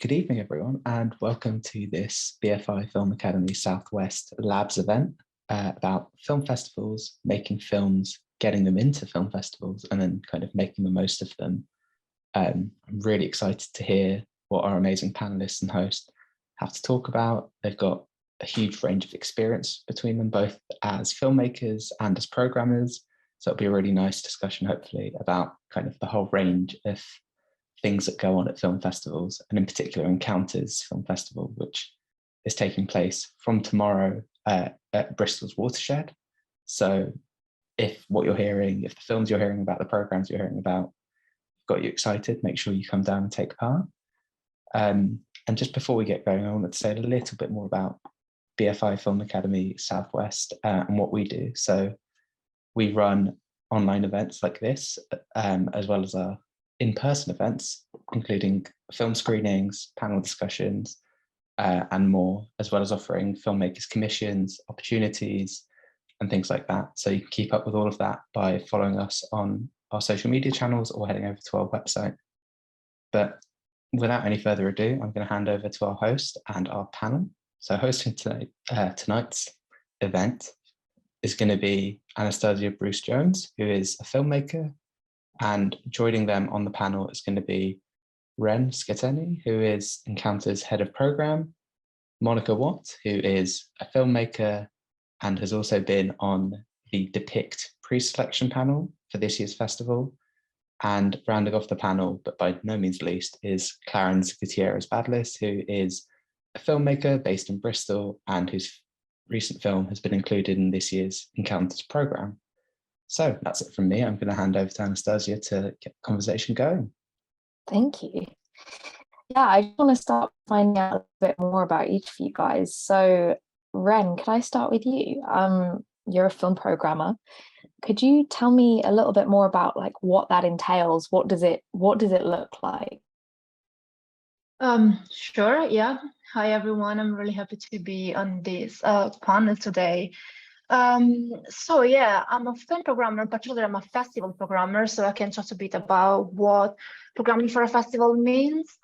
Good evening, everyone, and welcome to this BFI Film Academy Southwest Labs event about film festivals, making films, getting them into film festivals, and then kind of making the most of them. I'm really excited to hear what our amazing panelists and hosts have to talk about. They've got a huge range of experience between them, both as filmmakers and as programmers. So it'll be a really nice discussion, hopefully, about kind of the whole range of things that go on at film festivals, and in particular Encounters Film Festival, which is taking place from tomorrow at Bristol's Watershed. So if what you're hearing, if the films you're hearing about, the programs you're hearing about got you excited, make sure you come down and take part. And just before we get going, I wanted to say a little bit more about BFI Film Academy Southwest and what we do. So we run online events like this, as well as our in-person events, including film screenings, panel discussions, and more, as well as offering filmmakers commissions, opportunities, and things like that. So you can keep up with all of that by following us on our social media channels or heading over to our website. But without any further ado, I'm going to hand over to our host and our panel. So hosting tonight's event is going to be Anastasia Bruce-Jones, who is a filmmaker, and joining them on the panel is going to be Ren Scateni, who is Encounters Head of Program, Monica Watt, who is a filmmaker and has also been on the Depict pre-selection panel for this year's festival. And rounding off the panel, but by no means least, is Clarence Gutierrez-Badlis, who is a filmmaker based in Bristol and whose recent film has been included in this year's Encounters program. So that's it from me. I'm going to hand over to Anastasia to get the conversation going. Thank you. Yeah, I just want to start finding out a bit more about each of you guys. So Ren, can I start with you? You're a film programmer. Could you tell me a little bit more about like what that entails? What does it look like? Sure, yeah. Hi everyone, I'm really happy to be on this panel today. So yeah, I'm a film programmer, particularly I'm a festival programmer, so I can talk a bit about what programming for a festival means.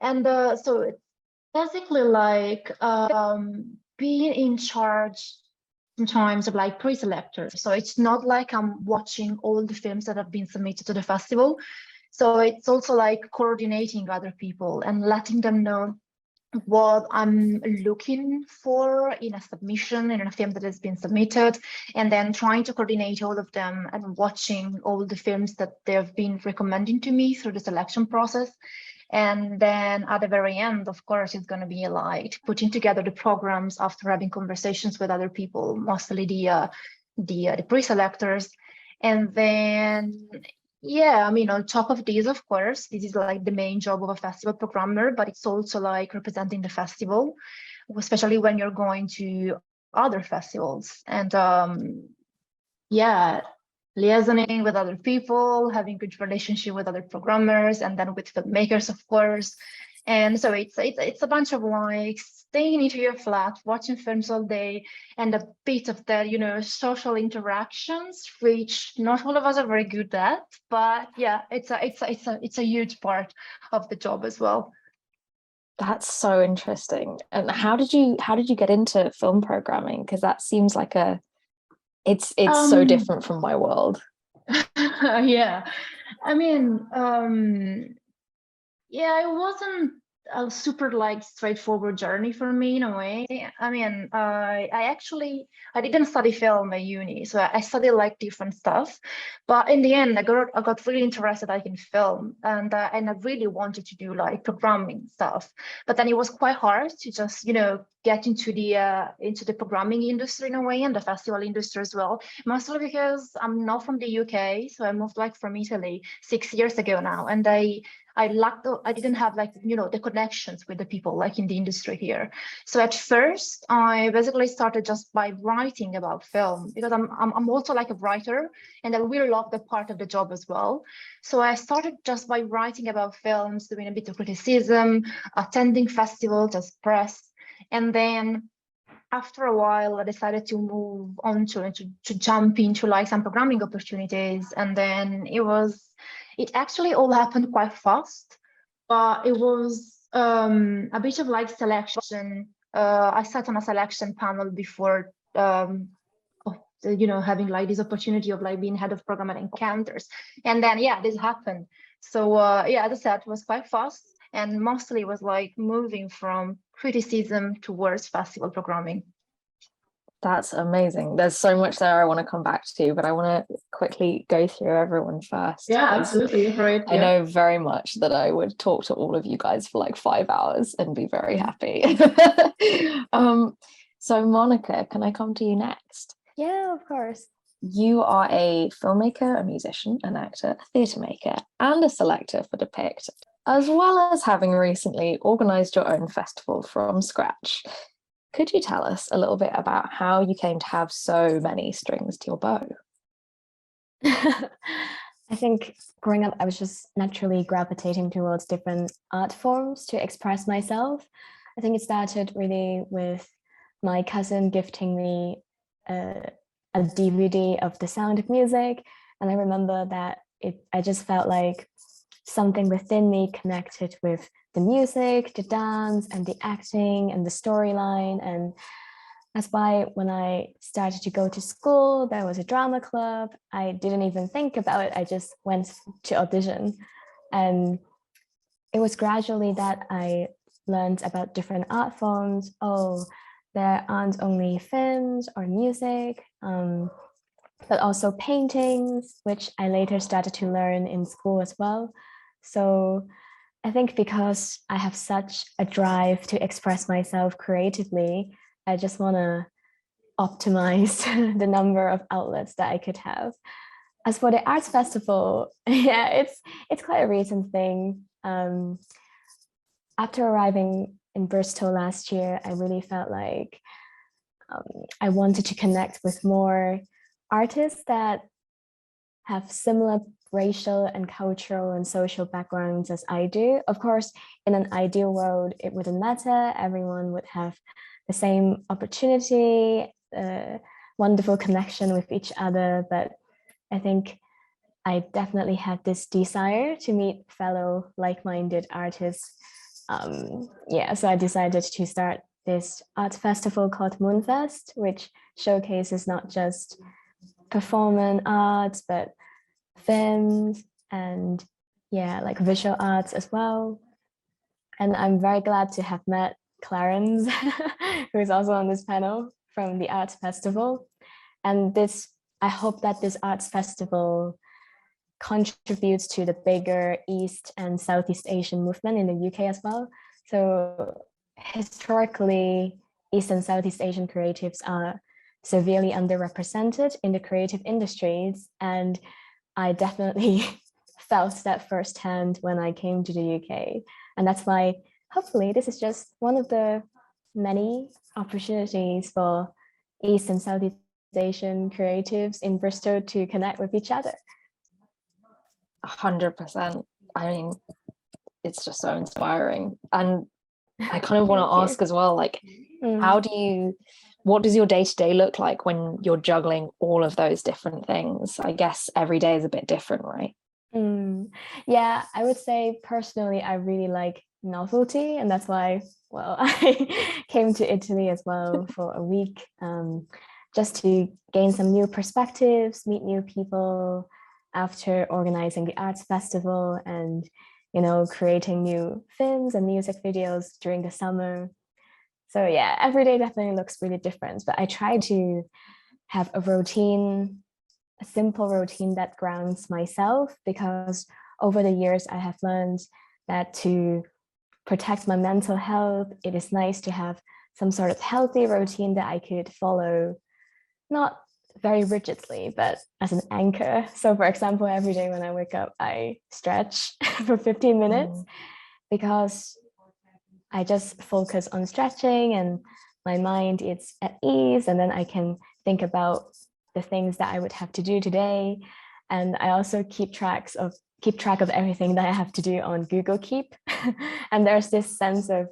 And so it's basically like being in charge sometimes of like pre-selectors. So it's not like I'm watching all the films that have been submitted to the festival. So it's also like coordinating other people and letting them know what I'm looking for in a submission, in a film that has been submitted, and then trying to coordinate all of them and watching all the films that they've been recommending to me through the selection process. And then at the very end, of course, it's going to be like putting together the programs after having conversations with other people, mostly the pre-selectors. And then yeah, I mean, on top of this, of course, this is like the main job of a festival programmer, but it's also like representing the festival, especially when you're going to other festivals. And yeah, liaisoning with other people, having good relationship with other programmers, and then with filmmakers, of course. And so it's a bunch of like staying into your flat, watching films all day, and a bit of that, you know, social interactions, which not all of us are very good at. But yeah, it's a huge part of the job as well. That's so interesting. And how did you get into film programming? Because that seems like it's so different from my world. Yeah, I mean, yeah, it wasn't a super like straightforward journey for me in a way. I mean, I didn't study film at uni, so I studied like different stuff. But in the end, I got really interested like in film, and I really wanted to do like programming stuff. But then it was quite hard to just get into the programming industry in a way, and the festival industry as well. Mostly because I'm not from the UK, so I moved like from Italy 6 years ago now, and I didn't have like the connections with the people like in the industry here. So at first I basically started just by writing about film, because I'm also like a writer, and I really love that part of the job as well. So I started just by writing about films, doing a bit of criticism, attending festivals as press, and then after a while I decided to move on to jump into like some programming opportunities. And then it actually all happened quite fast, but it was A bit of like selection. I sat on a selection panel before, having like this opportunity of like being head of program at Encounters, and then yeah, this happened. So yeah, as I said, it was quite fast, and mostly was like moving from criticism towards festival programming. That's amazing. There's so much there I want to come back to, but I want to quickly go through everyone first. Yeah, absolutely. Right. I know very much that I would talk to all of you guys for like 5 hours and be very happy. So Monica, can I come to you next? Yeah, of course. You are a filmmaker, a musician, an actor, a theatre maker, and a selector for Depict, as well as having recently organised your own festival from scratch. Could you tell us a little bit about how you came to have so many strings to your bow? I think growing up, I was just naturally gravitating towards different art forms to express myself. I think it started really with my cousin gifting me a DVD of The Sound of Music. And I remember that I just felt like something within me connected with the music, the dance, and the acting and the storyline. And that's why when I started to go to school, there was a drama club. I didn't even think about it. I just went to audition. And it was gradually that I learned about different art forms. Oh, there aren't only films or music, but also paintings, which I later started to learn in school as well. So I think because I have such a drive to express myself creatively, I just want to optimize the number of outlets that I could have. As for the arts festival, yeah, it's quite a recent thing. After arriving in Bristol last year, I really felt like I wanted to connect with more artists that have similar racial and cultural and social backgrounds as I do. Of course, in an ideal world, it wouldn't matter. Everyone would have the same opportunity, wonderful connection with each other. But I think I definitely had this desire to meet fellow like-minded artists. So I decided to start this art festival called Moonfest, which showcases not just performance arts, but films and like visual arts as well. And I'm very glad to have met Clarence, who is also on this panel from the Arts Festival. And I hope that this Arts Festival contributes to the bigger East and Southeast Asian movement in the UK as well. So historically, East and Southeast Asian creatives are severely underrepresented in the creative industries. And I definitely felt that firsthand when I came to the UK. And that's why hopefully this is just one of the many opportunities for East and Southeast Asian creatives in Bristol to connect with each other. 100%. I mean, it's just so inspiring. And I kind of want to ask as well, like, what does your day-to-day look like when you're juggling all of those different things? I guess every day is a bit different, right? Yeah, I would say personally, I really like novelty. And that's why, I came to Italy as well for a week, just to gain some new perspectives, meet new people after organizing the arts festival and, creating new films and music videos during the summer. So yeah, every day definitely looks really different, but I try to have a simple routine that grounds myself, because over the years I have learned that to protect my mental health, it is nice to have some sort of healthy routine that I could follow, not very rigidly, but as an anchor. So for example, every day when I wake up, I stretch for 15 minutes because I just focus on stretching and my mind is at ease, and then I can think about the things that I would have to do today. And I also keep track of everything that I have to do on Google Keep. And there's this sense of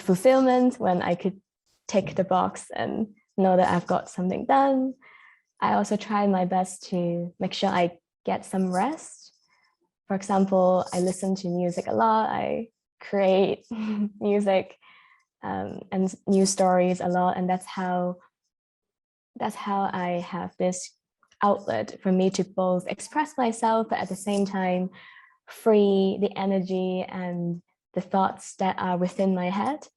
fulfillment when I could tick the box and know that I've got something done. I also try my best to make sure I get some rest. For example, I listen to music a lot. I create music and new stories a lot, and that's how I have this outlet for me to both express myself, but at the same time free the energy and the thoughts that are within my head.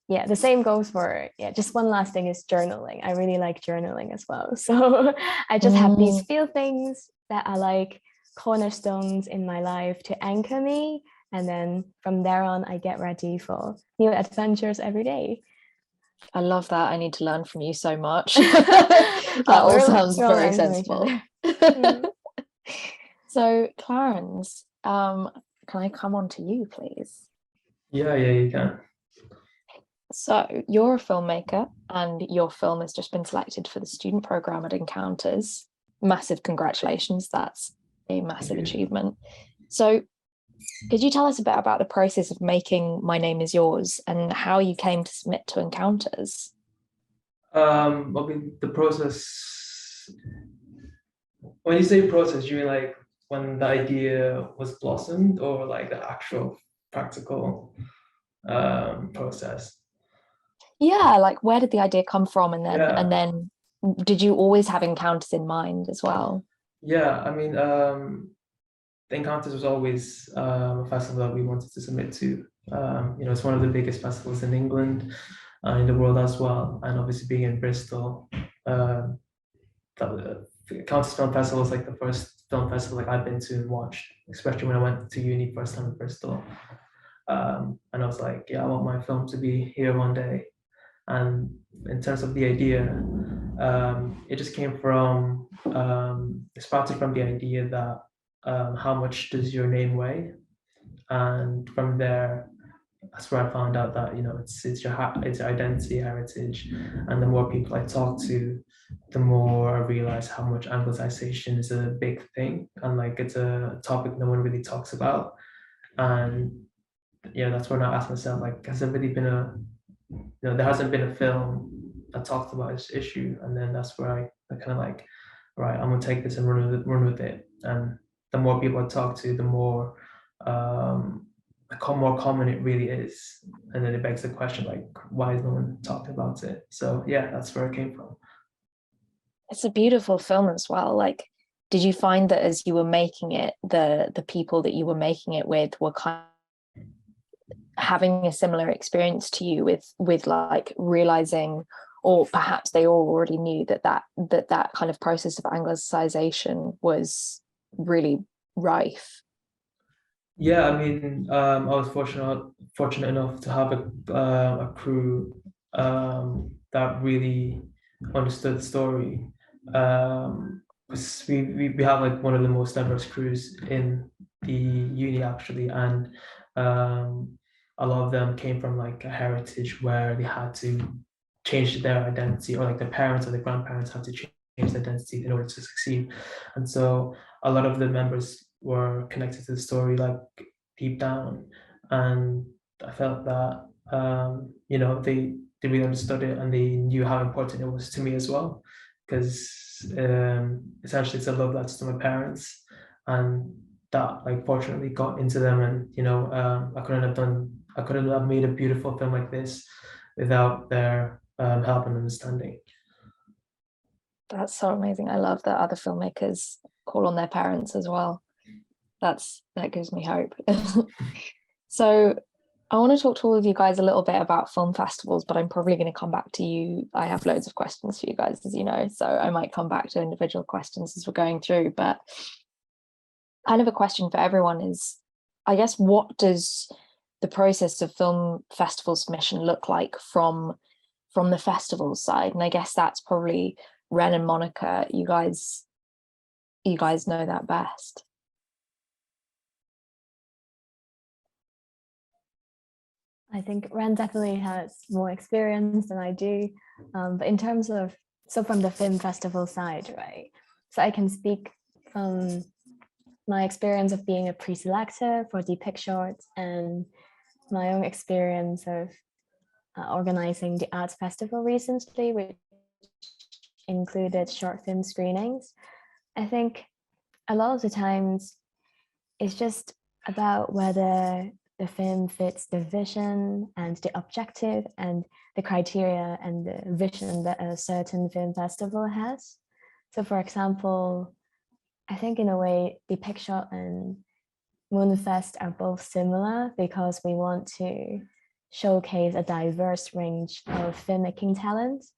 Yeah, the same goes for, just one last thing is journaling. I really like journaling as well. So I just have these few things that are like cornerstones in my life to anchor me. And then from there on, I get ready for new adventures every day. I love that. I need to learn from you so much. That all sounds very sensible. So Clarence, can I come on to you, please? Yeah, you can. So you're a filmmaker and your film has just been selected for the student program at Encounters. Massive congratulations. That's a massive achievement. So could you tell us a bit about the process of making My Name Is Yours and how you came to submit to Encounters? I mean, the process, when you say process, you mean like when the idea was blossomed, or like the actual practical process? Yeah, like where did the idea come from, and then Yeah. and then did you always have Encounters in mind as well? Yeah, I mean, the Encounters was always a festival that we wanted to submit to. It's one of the biggest festivals in England, in the world as well, and obviously being in Bristol, the Encounters Film Festival was like the first film festival like I've been to and watched, especially when I went to uni first time in Bristol. And I was like, yeah, I want my film to be here one day. And in terms of the idea, it just came from, it started from the idea that how much does your name weigh? And from there, that's where I found out that it's your identity, heritage, and the more people I talk to, the more I realize how much Anglicization is a big thing, and like it's a topic no one really talks about. And that's when I asked myself, like, has there really been there hasn't been a film that talks about this issue? And then that's where I kind of like, right, I'm gonna take this and run with it. And the more people I talk to, the more more common it really is. And then it begs the question, like, why is no one talking about it? So yeah, that's where it came from. It's a beautiful film as well. Like, did you find that as you were making it, the people that you were making it with were kind of having a similar experience to you with like realizing, or perhaps they all already knew that kind of process of Anglicization was really rife? Yeah, I mean, I was fortunate enough to have a crew that really understood the story. We have like one of the most diverse crews in the uni actually, and a lot of them came from like a heritage where they had to change their identity, or like their parents or their grandparents had to change their identity in order to succeed. And so a lot of the members were connected to the story like deep down, and I felt that they really understood it, and they knew how important it was to me as well, because essentially it's a love letter to my parents, and that like fortunately got into them. And I couldn't have made a beautiful film like this without their help and understanding. That's so amazing. I love that other filmmakers call on their parents as well. That gives me hope. So I want to talk to all of you guys a little bit about film festivals, but I'm probably going to come back to you. I have loads of questions for you guys, as you know, so I might come back to individual questions as we're going through. But kind of a question for everyone is, I guess, what does the process of film festival submission look like from the festival side? And I guess that's probably Ren and Monica. You guys know that best. I think Ren definitely has more experience than I do, but in terms of, from the film festival side, right? So I can speak from my experience of being a pre-selector for Depict Shorts and my own experience of organizing the arts festival recently, which included short film screenings. I think a lot of the times it's just about whether the film fits the vision and the objective and the criteria and the vision that a certain film festival has. So for example, I think in a way, the Picshot and Moonfest are both similar because we want to showcase a diverse range of filmmaking talents.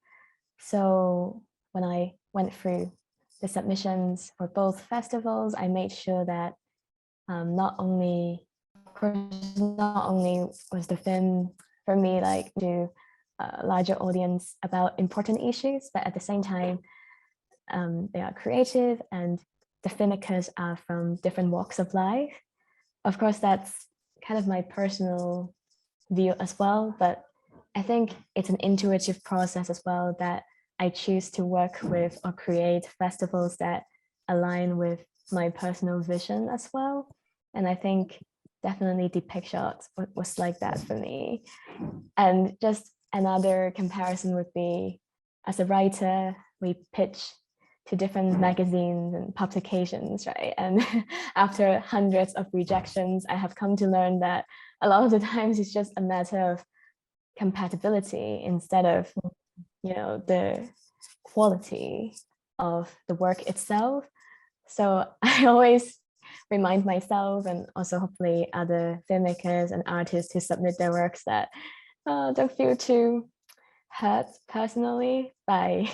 So when I went through the submissions for both festivals, I made sure that not only was the film for me like to a larger audience about important issues, but at the same time, they are creative and the filmmakers are from different walks of life. Of course, that's kind of my personal view as well, but I think it's an intuitive process as well that I choose to work with or create festivals that align with my personal vision as well. And I think definitely the Picshot was like that for me. And just another comparison would be, as a writer, we pitch to different magazines and publications, right? And after hundreds of rejections, I have come to learn that a lot of the times it's just a matter of compatibility instead of, you know, the quality of the work itself. So I always remind myself and also hopefully other filmmakers and artists who submit their works that don't feel too hurt personally by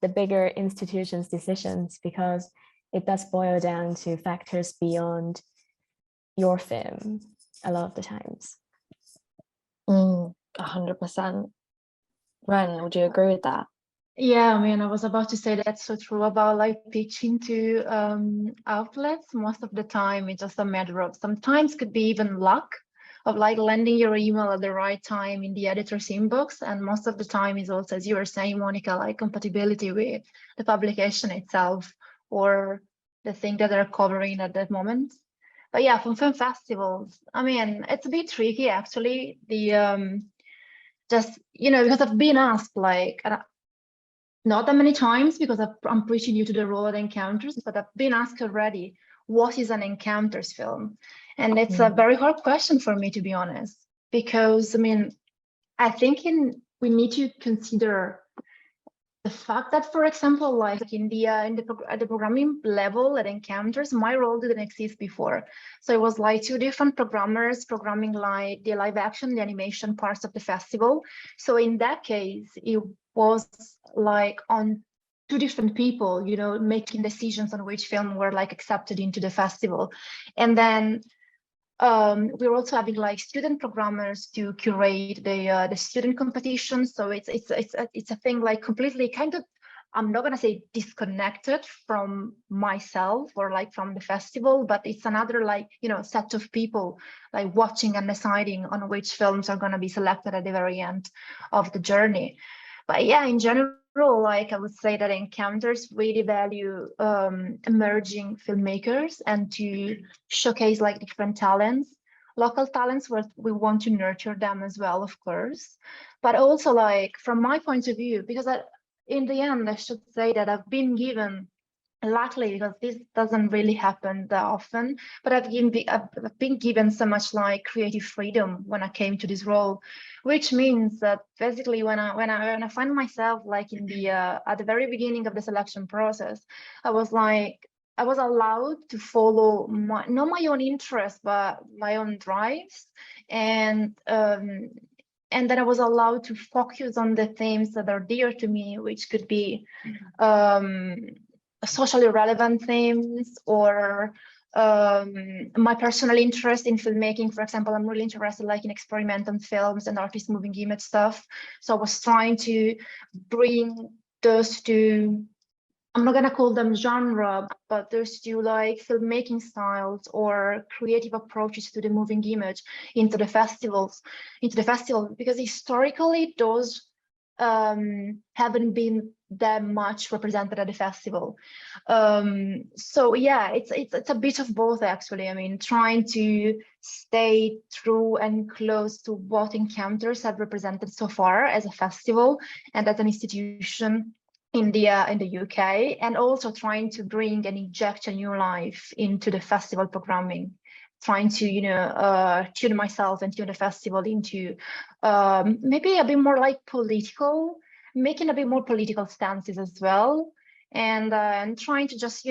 the bigger institutions' decisions, because it does boil down to factors beyond your film a lot of the times. 100%. Ren, would you agree with that? Yeah, I mean, I was about to say that's so true about like pitching to outlets. Most of the time, it's just a matter of sometimes could be even luck of like landing your email at the right time in the editor's inbox. And most of the time is also, as you were saying, Monica, like compatibility with the publication itself or the thing that they're covering at that moment. But yeah, from film festivals, I mean, it's a bit tricky actually. The just, you know, because I've been asked like, not that many times because I'm pretty new to the role at Encounters, but I've been asked already, what is an Encounters film? And it's a very hard question for me, to be honest, because I mean, I think we need to consider the fact that, for example, like at the programming level at Encounters, my role didn't exist before. So it was like two different programmers programming like the live action, the animation parts of the festival. So in that case, it was like on two different people, you know, making decisions on which film were like accepted into the festival. And then we're also having like student programmers to curate the student competition. So it's a thing like completely kind of, I'm not gonna say disconnected from myself or like from the festival, but it's another like, you know, set of people like watching and deciding on which films are gonna be selected at the very end of the journey. But yeah, in general, like I would say that Encounters really value emerging filmmakers and to showcase like different talents, local talents, where we want to nurture them as well, of course. But also like from my point of view, because in the end, I should say that I've been given, luckily, because this doesn't really happen that often, but I've been given so much like creative freedom when I came to this role, which means that basically when I find myself like in the at the very beginning of the selection process, I was allowed to follow not my own interests, but my own drives, and then I was allowed to focus on the themes that are dear to me, which could be socially relevant themes or my personal interest in filmmaking. For example, I'm really interested like in experimental films and artist moving image stuff. So I was trying to bring those two, I'm not gonna call them genre, but those two like filmmaking styles or creative approaches to the moving image into the festival, because historically those haven't been that much represented at the festival. So yeah, it's a bit of both actually. I mean, trying to stay true and close to what Encounters have represented so far as a festival and as an institution in the UK, and also trying to bring and inject a new life into the festival programming trying to, tune myself and tune the festival into maybe a bit more like political, making a bit more political stances as well, and trying to just,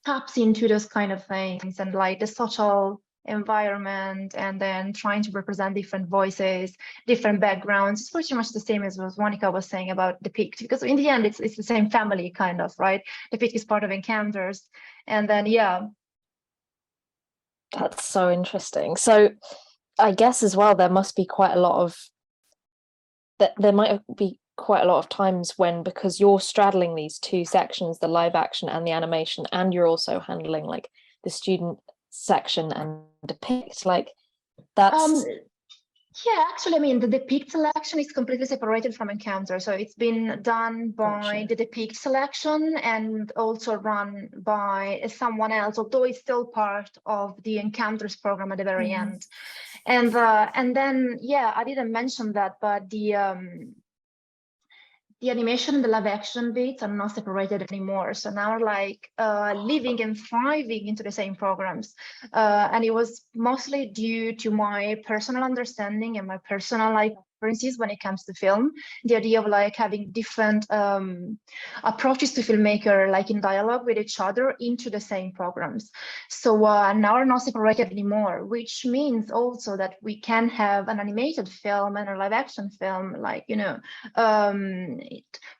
taps into those kind of things and like the social environment, and then trying to represent different voices, different backgrounds. It's pretty much the same as what Monica was saying about the PICT, because in the end it's the same family kind of, right? The PICT is part of Encounters, and then That's so interesting. So I guess as well there must be quite a lot of there might be quite a lot of times when, because you're straddling these two sections, the live action and the animation, and you're also handling like the student section and depict, like that's yeah, actually, I mean, the depict selection is completely separated from Encounter. So it's been done by the depict selection and also run by someone else, although it's still part of the Encounters program at the very end. And then, yeah, I didn't mention that, but the animation and the live action bits are not separated anymore. So now we're like living and thriving into the same programs. And it was mostly due to my personal understanding and my personal like preferences when it comes to film. The idea of like having different approaches to filmmaker, like in dialogue with each other into the same programs. So now we're not separated anymore, which means also that we can have an animated film and a live action film, like,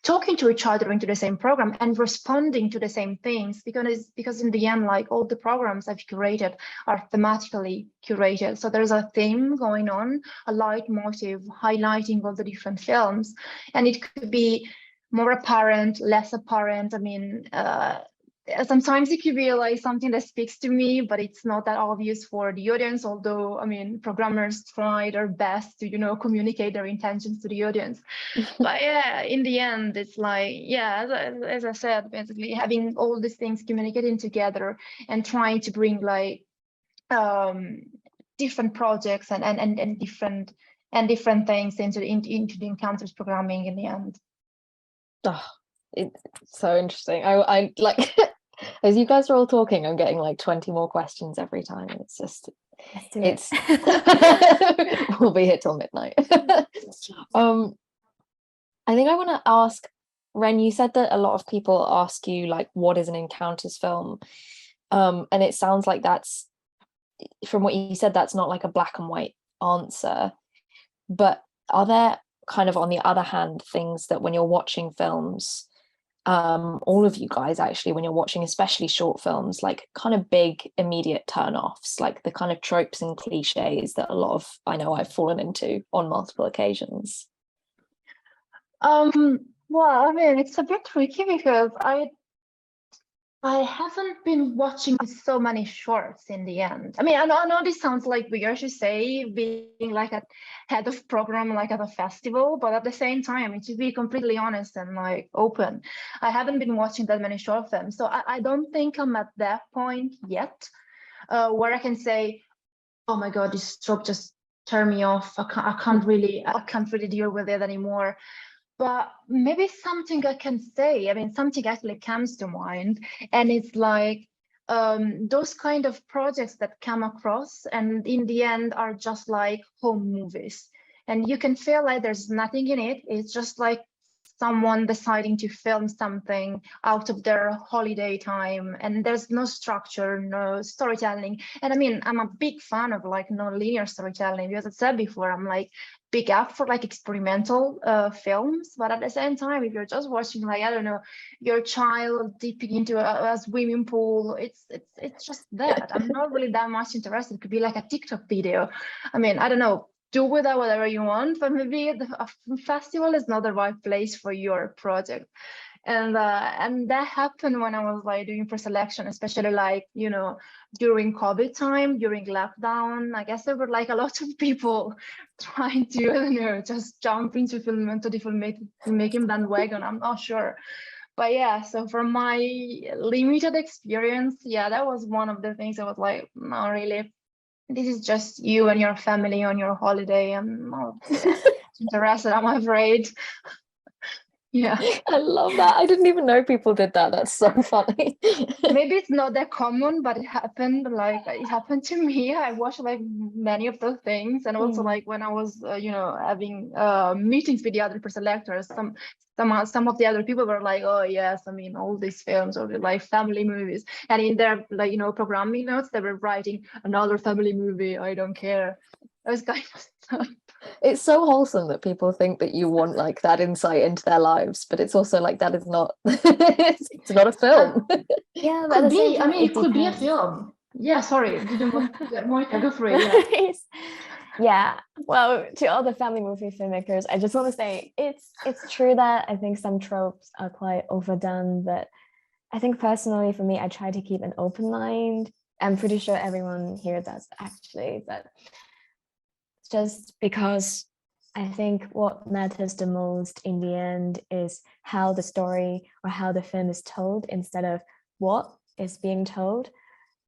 talking to each other into the same program and responding to the same things, because in the end, like all the programs I've curated are thematically curated. So there's a theme going on, a leitmotif highlighting all the different films, and it could be more apparent, less apparent. I mean, sometimes you can realize something that speaks to me, but it's not that obvious for the audience, although, I mean, programmers try their best to, communicate their intentions to the audience. But yeah, in the end, it's like, yeah, as I said, basically having all these things communicating together and trying to bring like different projects and different things into the Encounters programming in the end. Oh, it's so interesting. I like as you guys are all talking, I'm getting like 20 more questions every time. It's just we'll be here till midnight. I think I want to ask Ren, you said that a lot of people ask you like, what is an Encounters film? And it sounds like that's, from what you said, that's not like a black and white answer, but are there kind of, on the other hand, things that when you're watching films, all of you guys actually, when you're watching especially short films, like kind of big immediate turn-offs, like the kind of tropes and cliches that a lot of, I know I've fallen into on multiple occasions? Well, I mean, it's a bit tricky because I haven't been watching so many shorts in the end. I mean, I know this sounds like weird to say, being like a head of program, like at a festival, but at the same time, to be completely honest and like open, I haven't been watching that many short films. So I don't think I'm at that point yet, where I can say, oh my God, this trope just turned me off. I can't really deal with it anymore. But maybe something I can say, I mean, something actually comes to mind, and it's like those kind of projects that come across and in the end are just like home movies. And you can feel like there's nothing in it. It's just like someone deciding to film something out of their holiday time, and there's no structure, no storytelling. And I mean, I'm a big fan of like non-linear storytelling, because I said before, I'm like big up for like experimental films, but at the same time, if you're just watching like, I don't know, your child dipping into a swimming pool, it's just that. I'm not really that much interested. It could be like a TikTok video. I mean, I don't know, do with that whatever you want, but maybe a festival is not the right place for your project. And that happened when I was like doing pre-selection, especially like, during COVID time, during lockdown. I guess there were like a lot of people trying to, I don't know, just jump into the filmmaking bandwagon. I'm not sure. But yeah, so from my limited experience, yeah, that was one of the things I was like, not really. This is just you and your family on your holiday. I'm not interested, I'm afraid. Yeah. I love that. I didn't even know people did that. That's so funny. Maybe it's not that common, but it happened to me. I watched like many of those things, and also like when I was having meetings with the other selectors, some of the other people were like, oh yes, I mean all these films or like family movies, and in their like programming notes they were writing another family movie, I don't care. I was kind of It's so wholesome that people think that you want like that insight into their lives, but it's also like that is not it's not a film. Yeah, but at the same time, it could be a depends. film. Yeah, sorry, didn't want Monica, go for it. Yeah. Yeah, well, to all the family movie filmmakers, I just want to say it's true that I think some tropes are quite overdone, but I think personally for me, I try to keep an open mind. I'm pretty sure everyone here does actually, but it's just because I think what matters the most in the end is how the story or how the film is told instead of what is being told.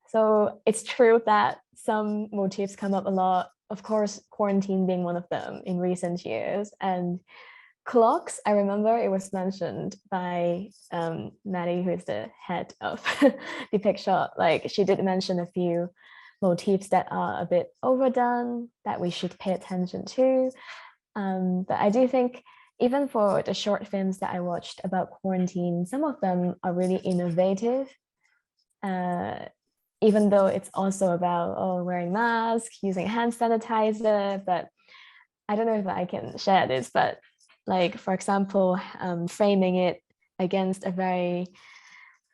So it's true that some motifs come up a lot. Of course, quarantine being one of them in recent years. And clocks, I remember it was mentioned by Maddie, who is the head of the picture. Like she did mention a few motifs that are a bit overdone that we should pay attention to. But I do think even for the short films that I watched about quarantine, some of them are really innovative. Even though it's also about wearing masks, using hand sanitizer, but I don't know if I can share this, but like, for example, framing it against a very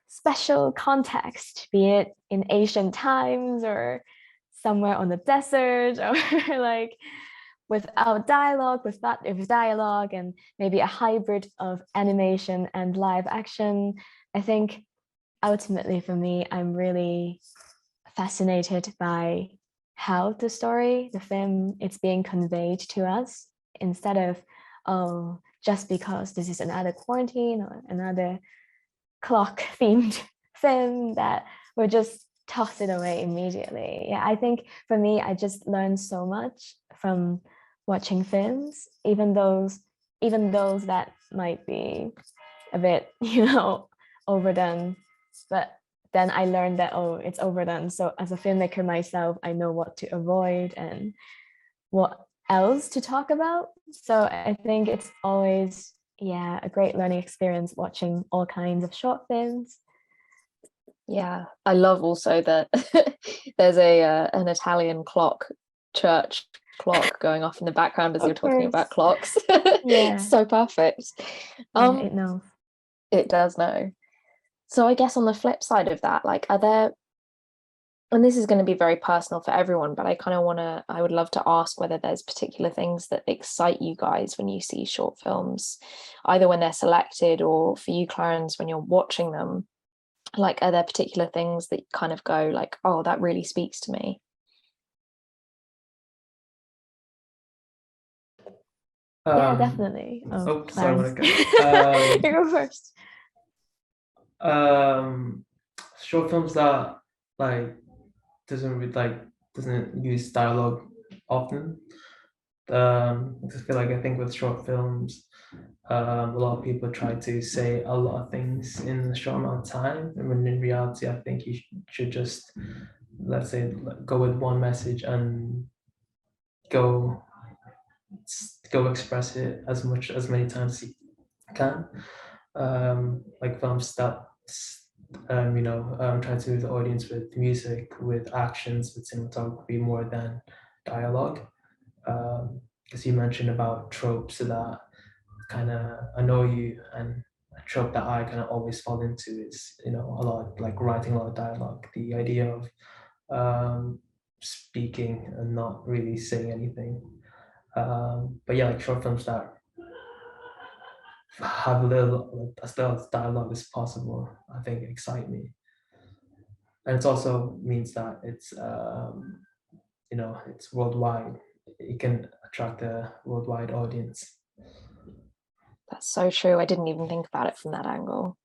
special context, be it in ancient times or somewhere on the desert or like without dialogue, with dialogue, and maybe a hybrid of animation and live action. I think ultimately for me, I'm really fascinated by how the film, it's being conveyed to us instead of, oh, just because this is another quarantine or another clock themed film that we'll just toss it away immediately. Yeah, I think for me, I just learned so much from watching films, even those that might be a bit, overdone. But then I learned that, oh, it's overdone. So as a filmmaker myself, I know what to avoid and what else to talk about. So I think it's always, a great learning experience watching all kinds of short films. Yeah, I love also that there's an Italian church clock going off in the background as you're talking about clocks. Yeah. So perfect. It knows. It does know. So I guess on the flip side of that, like, are there, and this is going to be very personal for everyone, but I would love to ask whether there's particular things that excite you guys when you see short films, either when they're selected or for you, Clarence, when you're watching them. Like, are there particular things that kind of go like, oh, that really speaks to me? Yeah, definitely. Sorry, Monica. You go first. Short films that like doesn't use dialogue often. I think with short films, a lot of people try to say a lot of things in a short amount of time, and when in reality, I think you should just, let's say, go with one message and go express it as many times as you can. Like films that try to move the audience with music, with actions, with cinematography more than dialogue. Because you mentioned about tropes that kind of annoy you, and a trope that I kind of always fall into is a lot like writing a lot of dialogue. The idea of speaking and not really saying anything. But yeah, like short films that have a little as little dialogue as possible, I think excite me. And it also means that it's worldwide. It can attract a worldwide audience. That's so true. I didn't even think about it from that angle.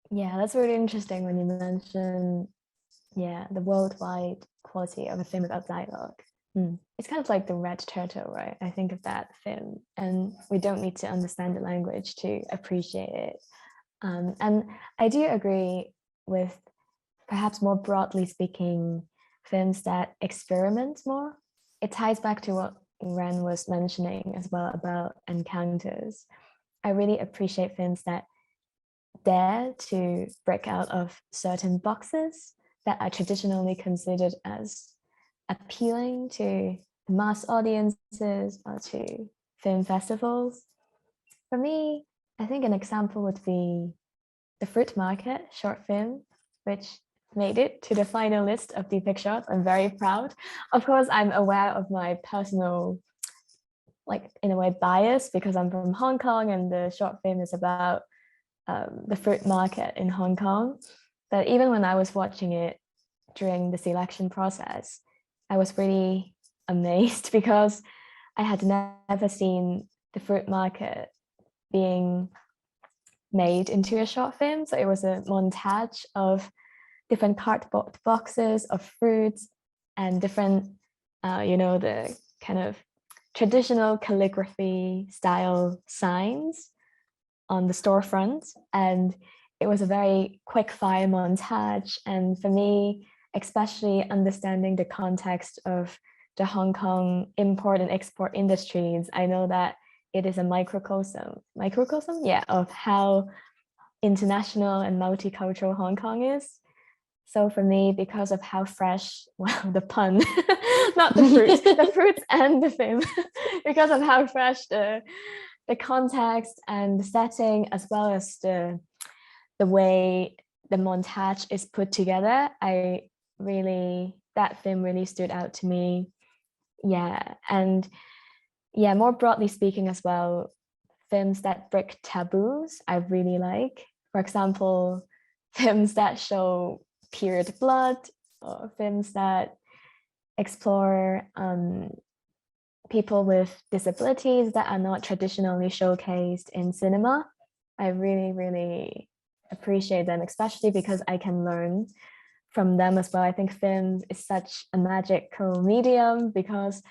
Yeah, that's really interesting when you mention, the worldwide quality of a film without dialogue. It's kind of like the Red Turtle, right? I think of that film, and we don't need to understand the language to appreciate it. And I do agree with, perhaps more broadly speaking, films that experiment more. It ties back to what Ren was mentioning as well about encounters. I really appreciate films that dare to break out of certain boxes that are traditionally considered as appealing to mass audiences or to film festivals. For me, I think an example would be The Fruit Market short film, which made it to the final list of the Pick Shots. I'm very proud. Of course, I'm aware of my personal, like, in a way, bias, because I'm from Hong Kong and the short film is about the fruit market in Hong Kong. But even when I was watching it during the selection process, I was really amazed because I had never seen the fruit market being made into a short film. So it was a montage of different cardboard boxes of fruits and different, the kind of traditional calligraphy style signs on the storefront. And it was a very quick fire montage. And for me, especially understanding the context of the Hong Kong import and export industries, I know that it is a microcosm, of how international and multicultural Hong Kong is. So for me, because of how fresh, wow, the pun, not the fruits, the fruits and the film, because of how fresh the context and the setting, as well as the way the montage is put together, that film really stood out to me. Yeah, and yeah, more broadly speaking as well, films that break taboos, I really like. For example, films that show period blood, or films that explore people with disabilities that are not traditionally showcased in cinema. I really, really appreciate them, especially because I can learn from them as well. I think film is such a magical medium because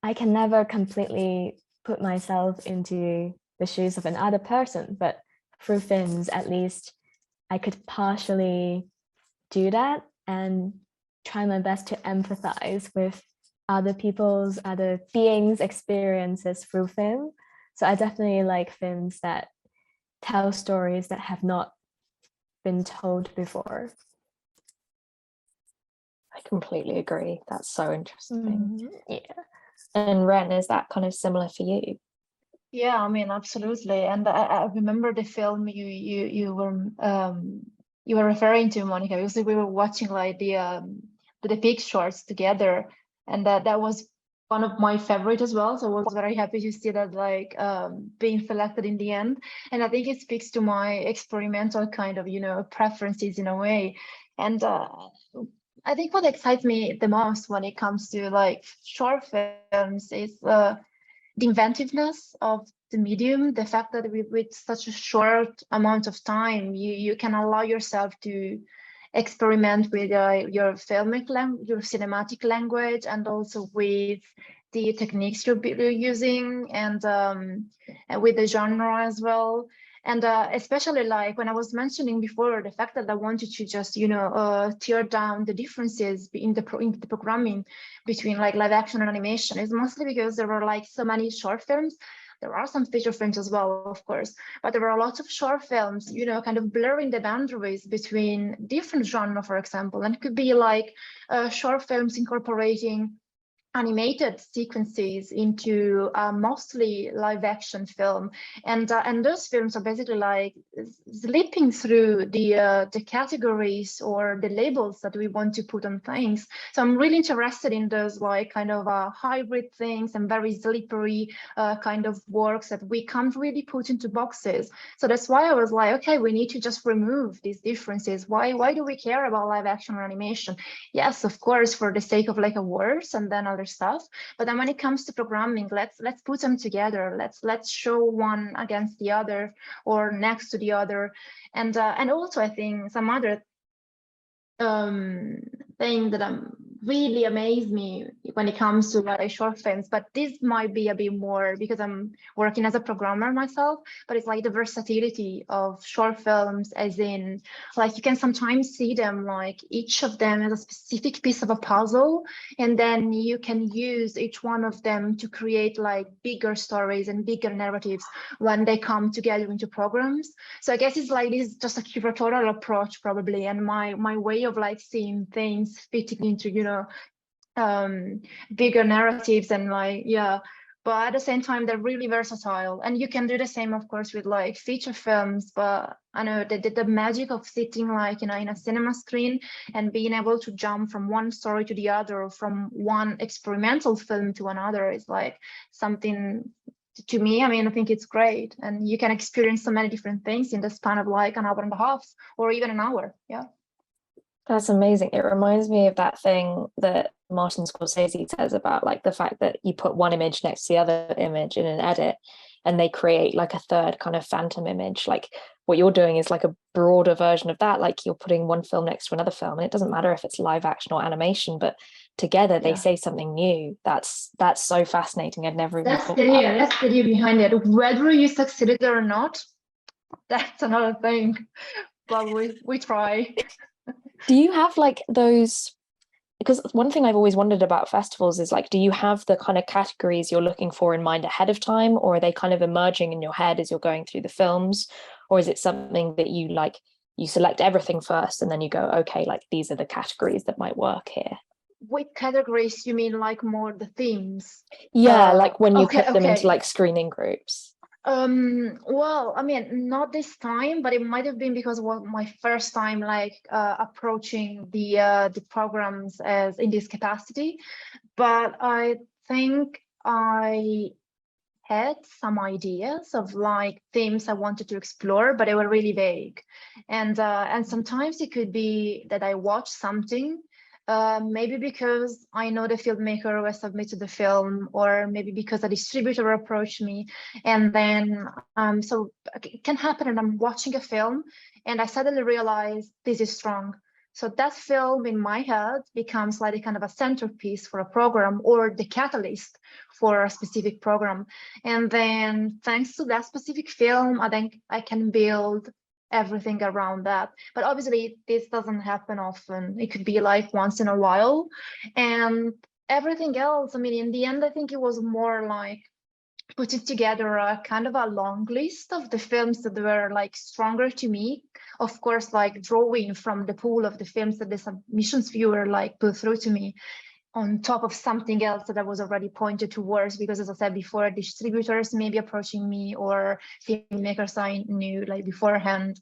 I can never completely put myself into the shoes of another person, but through films, at least I could partially do that and try my best to empathize with other beings' experiences through film. So I definitely like films that tell stories that have not been told before. I completely agree. That's so interesting. Yeah. And Ren, is that kind of similar for you? Yeah, I mean, absolutely. And I remember the film you were referring to, Monica, because we were watching like the Pig shorts together, and that was one of my favorite as well. So I was very happy to see that like being selected in the end. And I think it speaks to my experimental kind of, preferences in a way. And I think what excites me the most when it comes to like short films is the inventiveness of the medium, the fact that with such a short amount of time, you can allow yourself to experiment with your cinematic language, and also with the techniques you're using, and with the genre as well. And especially like when I was mentioning before, the fact that I wanted to just, tear down the differences in the programming between like live action and animation is mostly because there were like so many short films. There are some feature films as well, of course, but there were a lot of short films, kind of blurring the boundaries between different genre, for example. And it could be like short films incorporating animated sequences into mostly live action film, and those films are basically like slipping through the categories or the labels that we want to put on things. So I'm really interested in those like kind of hybrid things and very slippery kind of works that we can't really put into boxes. So that's why I was like, okay, we need to just remove these differences. Why do we care about live action or animation? Yes, of course, for the sake of like awards and then other stuff, but then when it comes to programming, let's put them together. Let's show one against the other or next to the other. And also I think some other thing that really amazed me when it comes to like short films, but this might be a bit more because I'm working as a programmer myself, but it's like the versatility of short films, as in like you can sometimes see them like each of them as a specific piece of a puzzle, and then you can use each one of them to create like bigger stories and bigger narratives when they come together into programs. So I guess it's like this is just a curatorial approach probably, and my way of like seeing things fitting into, you know, bigger narratives, and like, yeah, but at the same time they're really versatile. And you can do the same of course with like feature films, but I know the magic of sitting like, you know, in a cinema screen and being able to jump from one story to the other, or from one experimental film to another, is like something, to me, I mean, I think it's great, and you can experience so many different things in the span of like an hour and a half or even an hour. Yeah. That's amazing. It reminds me of that thing that Martin Scorsese says about like the fact that you put one image next to the other image in an edit and they create like a third kind of phantom image. Like what you're doing is like a broader version of that. Like you're putting one film next to another film, and it doesn't matter if it's live action or animation, but together they say something new. That's so fascinating. I'd never even thought about it. That's the idea behind it. Whether you succeeded or not, that's another thing. But we try. Do you have like those, because one thing I've always wondered about festivals is like, do you have the kind of categories you're looking for in mind ahead of time, or are they kind of emerging in your head as you're going through the films? Or is it something that you like, you select everything first and then you go, okay, like these are the categories that might work here? With categories, you mean like more the themes? Yeah, like when you put them okay. into like screening groups. Well, I mean, not this time, but it might have been because it was my first time like approaching the programs as in this capacity. But I think I had some ideas of like themes I wanted to explore, but they were really vague. And sometimes it could be that I watched something, maybe because I know the filmmaker who has submitted the film, or maybe because a distributor approached me. And then, so it can happen and I'm watching a film and I suddenly realize this is strong. So that film in my head becomes like a kind of a centerpiece for a program, or the catalyst for a specific program. And then thanks to that specific film, I think I can build everything around that. But obviously this doesn't happen often. It could be like once in a while. And everything else, I mean, in the end, I think it was more like putting together a kind of a long list of the films that were like stronger to me. Of course, like drawing from the pool of the films that the submissions viewer like put through to me, on top of something else that I was already pointed towards, because as I said before, distributors may be approaching me, or filmmakers I knew like beforehand.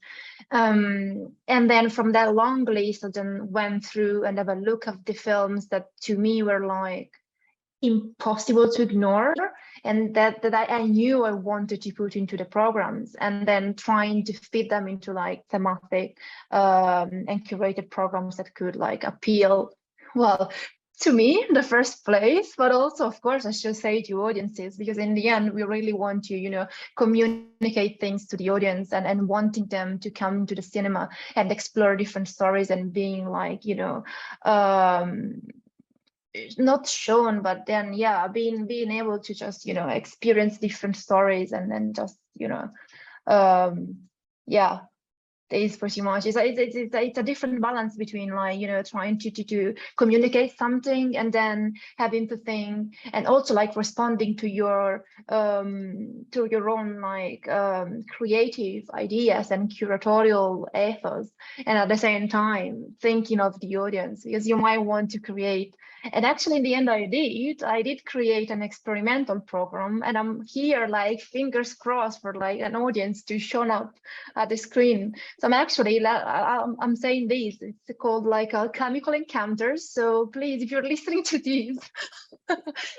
And then from that long list, I then went through and have a look of the films that to me were like impossible to ignore, and that I knew I wanted to put into the programs, and then trying to fit them into like thematic and curated programs that could like appeal, well, to me in the first place, but also of course I should say to audiences, because in the end we really want to, you know, communicate things to the audience, and wanting them to come to the cinema and explore different stories, and being like, you know, not shown, but then yeah, being able to just, you know, experience different stories, and then just, you know, yeah, is pretty much it's a different balance between like, you know, trying to communicate something, and then having to think, and also like responding to your own like creative ideas and curatorial ethos, and at the same time thinking of the audience, because you might want to create. And actually in the end I did create an experimental program, and I'm here like fingers crossed for like an audience to show up at the screen. So I'm actually, I'm saying this, it's called like Chemical Encounters. So please, if you're listening to this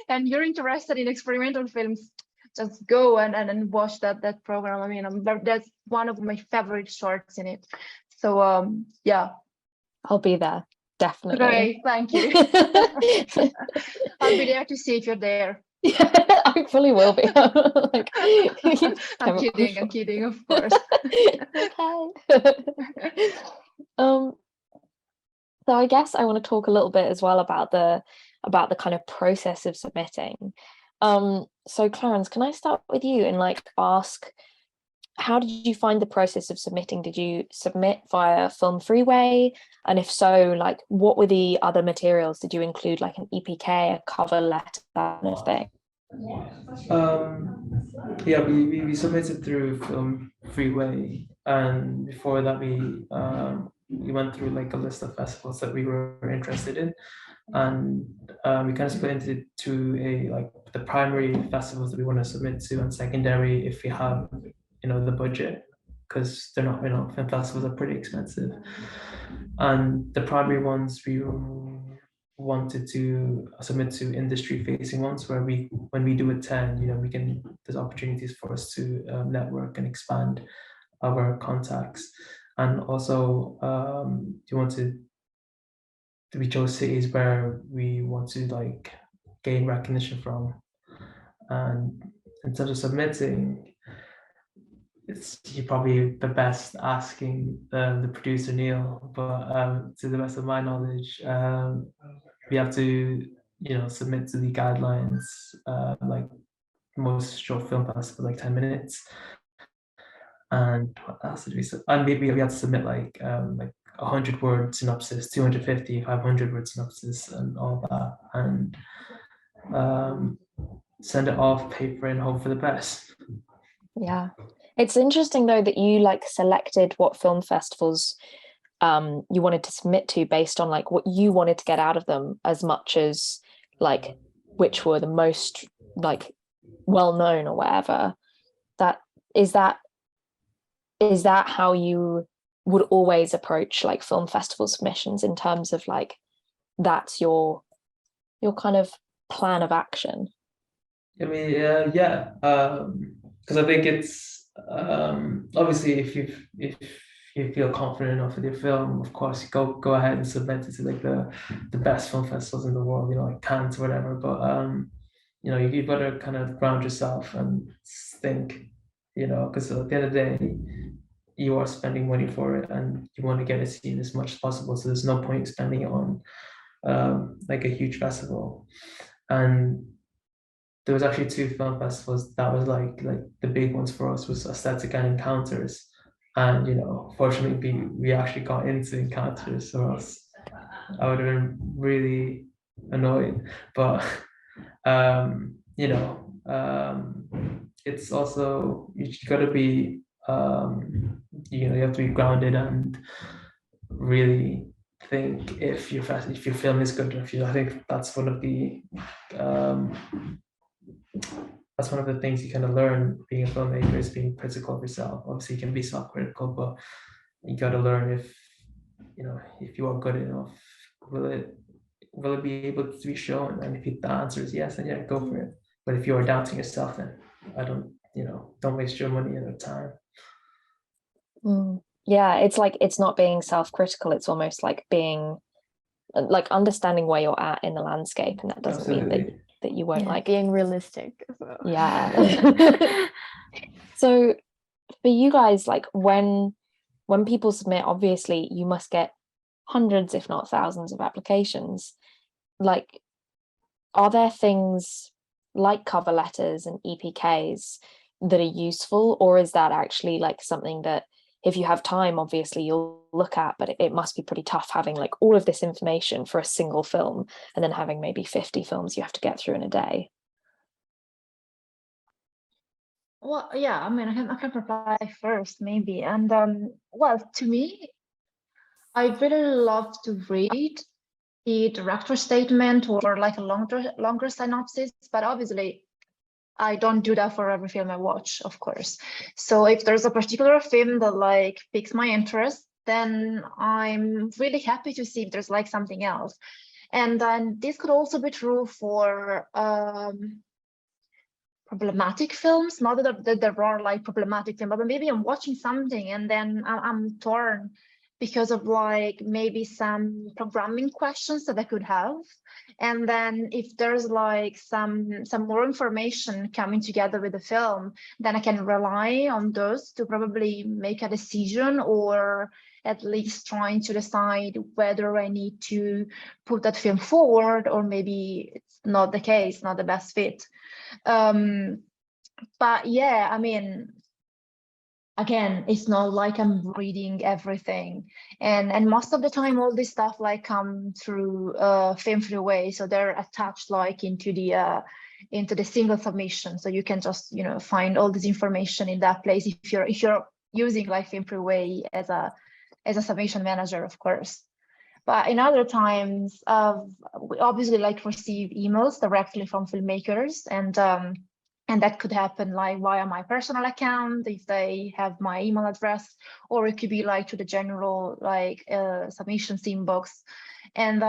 and you're interested in experimental films, just go and watch that program. I mean, that's one of my favorite shorts in it. So yeah. I'll be there, definitely. Great, thank you. I'll be there to see if you're there. Yeah, I fully will be. Like, I'm kidding, of course. Okay. So I guess I want to talk a little bit as well about the, about the kind of process of submitting. So Clarence, can I start with you and like ask, how did you find the process of submitting? Did you submit via Film Freeway? And if so, like what were the other materials? Did you include like an EPK, a cover letter, that kind of thing? Yeah, we submitted through Film Freeway, and before that we went through like a list of festivals that we were interested in, and we kind of split into the primary festivals that we want to submit to, and secondary if we have the budget, because they're not, film festivals are pretty expensive. And the primary ones we wanted to submit to industry facing ones, where when we do attend, there's opportunities for us to network and expand our contacts. And also we chose cities where we want to like gain recognition from. And in terms of submitting, you're probably the best asking the producer Neil, but to the best of my knowledge, we have to submit to the guidelines, like most short film festival, like 10 minutes. And what else did we submit? And maybe we had to submit like 100 word synopsis, 250, 500 word synopsis, and all that, and send it off, paper, and hope for the best. Yeah, it's interesting though that you like selected what film festivals you wanted to submit to based on like what you wanted to get out of them, as much as like which were the most like well known or whatever. Is that how you would always approach like film festival submissions, in terms of like that's your kind of plan of action? I mean, yeah, because I think it's obviously if you feel confident enough with your film, of course you go ahead and submit it to like the best film festivals in the world, like Cannes or whatever. But you've got to kind of ground yourself and think, because at the end of the day, you are spending money for it and you want to get it seen as much as possible. So there's no point spending it on like a huge festival. And there was actually 2 film festivals that was like the big ones for us was Aesthetic and Encounters. And fortunately we actually got into Encounters, or else I would have been really annoyed. But it's also, you got to be you have to be grounded and really think if your film is good enough. I think that's one of the things you kind of learn being a filmmaker, is being critical of yourself. Obviously you can be self-critical, but you got to learn if you are good enough, will it be able to be shown? And if the answer is yes, then yeah, go for it. But if you are doubting yourself, then don't waste your money and your time. Yeah, it's like, it's not being self-critical, it's almost like being like understanding where you're at in the landscape, and that doesn't mean that you won't like being realistic. Yeah. So for you guys, like when people submit, obviously you must get hundreds if not thousands of applications. Like, are there things like cover letters and EPKs that are useful, or is that actually like something that if you have time, obviously you'll look at, but it must be pretty tough having like all of this information for a single film, and then having maybe 50 films you have to get through in a day? Well, yeah, I mean, I can reply first, maybe. And well, to me, I really love to read the director statement or like a longer synopsis, but obviously I don't do that for every film I watch, of course. So if there's a particular film that like piques my interest, then I'm really happy to see if there's like something else. And then this could also be true for problematic films. Not that there are like problematic films, but maybe I'm watching something and then I'm torn because of like maybe some programming questions that I could have. And then if there's like some more information coming together with the film, then I can rely on those to probably make a decision or at least trying to decide whether I need to put that film forward, or maybe it's not the case, not the best fit. But yeah, I mean, again, it's not like I'm reading everything, and most of the time all this stuff like come through Film Freeway, so they're attached like into the single submission, so you can just find all this information in that place if you're using like Film Freeway as a submission manager, of course. But in other times, we obviously like receive emails directly from filmmakers, and that could happen like via my personal account if they have my email address, or it could be like to the general like submissions inbox. And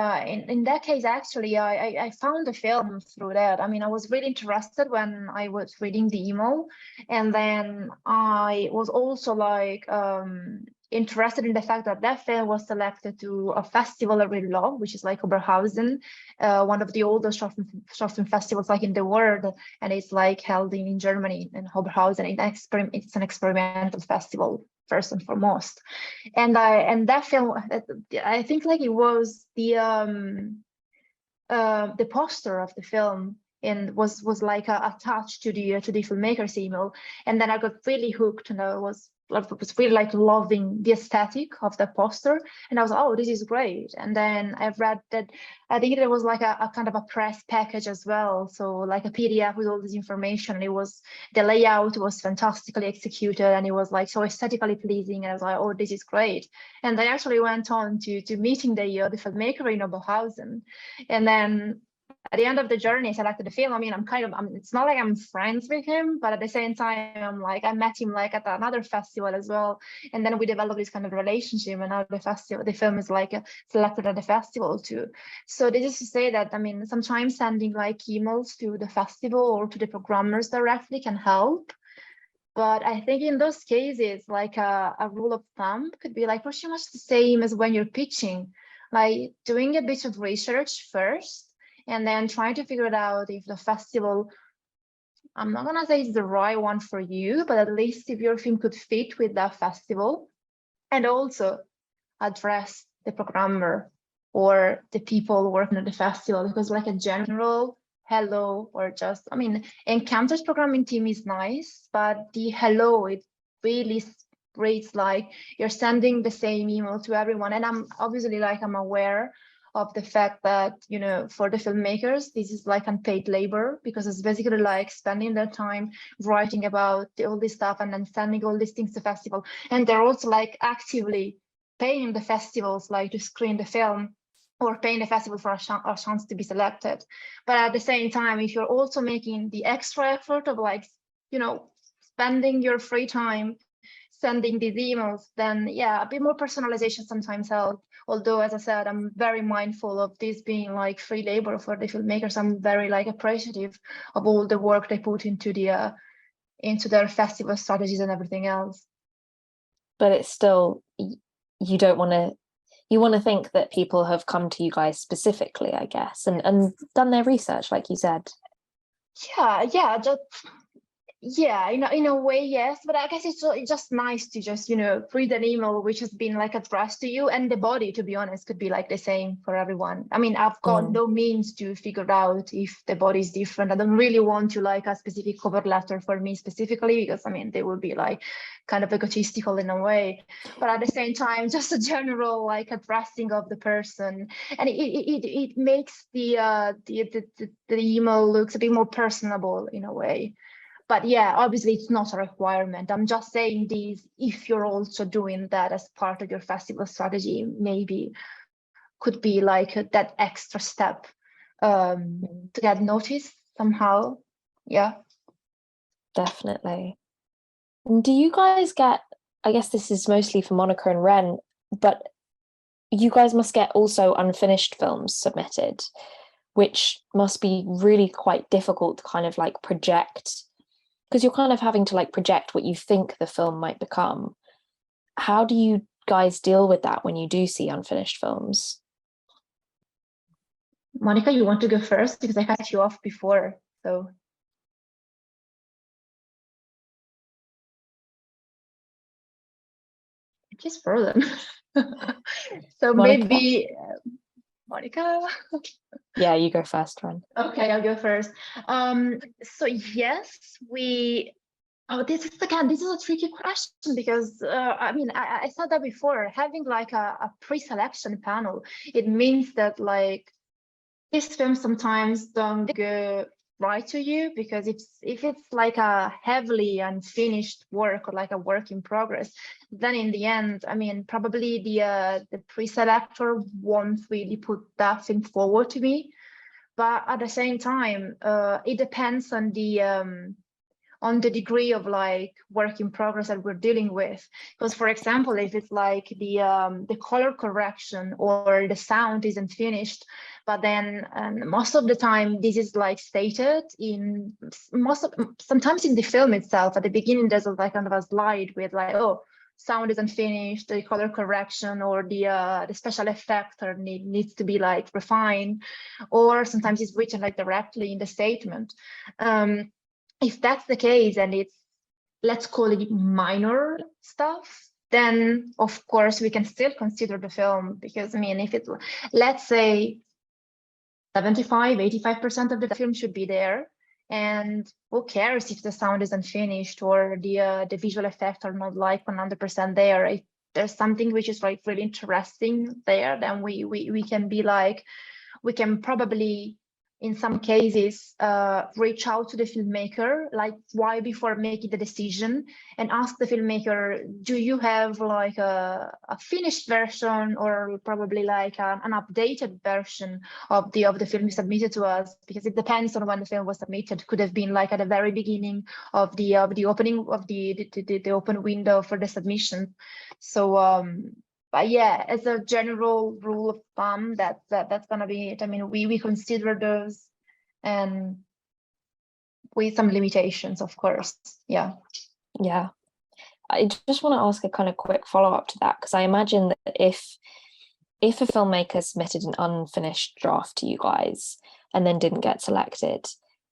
in that case, actually, I found the film through that. I mean, I was really interested when I was reading the email, and then I was also like interested in the fact that that film was selected to a festival I really love, which is like Oberhausen, one of the oldest short film festivals like in the world, and it's like held in Germany in Oberhausen. It's an experimental festival first and foremost, and that film, I think like it was the poster of the film and was like attached to the filmmaker's email, and then I got really hooked, and I was really like loving the aesthetic of the poster, and I was like, oh, this is great. And then I've read that I think there was like a kind of a press package as well, so like a PDF with all this information. It was, the layout was fantastically executed, and it was like so aesthetically pleasing, and I was like, oh, this is great. And I actually went on to meeting the filmmaker in Oberhausen, and then at the end of the journey, I selected the film. I mean, it's not like I'm friends with him, but at the same time, I met him like at another festival as well. And then we developed this kind of relationship, and now the film is like selected at the festival too. So this is to say that, I mean, sometimes sending like emails to the festival or to the programmers directly can help. But I think in those cases, like a rule of thumb could be like pretty much the same as when you're pitching, like doing a bit of research first, and then trying to figure it out if the festival, I'm not gonna say it's the right one for you, but at least if your film could fit with that festival, and also address the programmer or the people working at the festival, because like a general hello, or just, I mean, Encounters programming team is nice, but the hello, it really reads like you're sending the same email to everyone. And I'm obviously like, I'm aware of the fact that, for the filmmakers, this is like unpaid labor, because it's basically like spending their time writing about all this stuff and then sending all these things to festival. And they're also like actively paying the festivals like to screen the film, or paying the festival for a chance to be selected. But at the same time, if you're also making the extra effort of like, spending your free time sending these emails, then yeah, a bit more personalization sometimes helps. Although, as I said, I'm very mindful of this being like free labor for the filmmakers. I'm very like appreciative of all the work they put into their festival strategies and everything else. But it's still, you want to think that people have come to you guys specifically, I guess, and done their research, like you said. Yeah, in a way, yes, but I guess it's just nice to just read an email which has been like addressed to you, and the body, to be honest, could be like the same for everyone. I mean, I've got no means to figure out if the body is different. I don't really want to like a specific cover letter for me specifically, because I mean they would be like kind of egotistical in a way, but at the same time, just a general like addressing of the person, and it makes the email looks a bit more personable in a way. But yeah, obviously it's not a requirement. I'm just saying these, if you're also doing that as part of your festival strategy, maybe could be like that extra step to get noticed somehow. Yeah. Definitely. And do you guys get, I guess this is mostly for Monica and Ren, but you guys must get also unfinished films submitted, which must be really quite difficult to kind of like project, because you're kind of having to like project what you think the film might become. How do you guys deal with that when you do see unfinished films? Monica, you want to go first, because I cut you off before, so. Just frozen. So Monica? maybe Monica. Yeah, you go first, Ren. Okay, I'll go first. So yes, this is a tricky question because I mean, I said that before, having like a pre-selection panel, it means that like these films sometimes don't go right to you, because if it's like a heavily unfinished work or like a work in progress, then in the end, I mean, probably the pre-selector won't really put that film forward to me. But at the same time, it depends on the degree of like work in progress that we're dealing with. Because for example, if it's like the color correction or the sound isn't finished, but then most of the time this is like stated in sometimes in the film itself. At the beginning, there's like kind of a slide with like, oh, sound isn't finished, the color correction or the special effect or needs to be like refined, or sometimes it's written like directly in the statement. If that's the case and it's, let's call it minor stuff, then of course we can still consider the film, because I mean, if it, let's say 75-85% of the film should be there, and who cares if the sound isn't finished or the visual effects are not like 100% there. If there's something which is like really interesting there, then we can be like, we can probably in some cases reach out to the filmmaker, like while before making the decision, and ask the filmmaker, do you have like a finished version or probably like an updated version of the film submitted to us? Because it depends on when the film was submitted. Could have been like at the very beginning of the opening of the open window for the submission. So but yeah, as a general rule of thumb, that's gonna be it. I mean, we consider those, and with some limitations, of course. Yeah. Yeah. I just want to ask a kind of quick follow-up to that, because I imagine that if a filmmaker submitted an unfinished draft to you guys and then didn't get selected,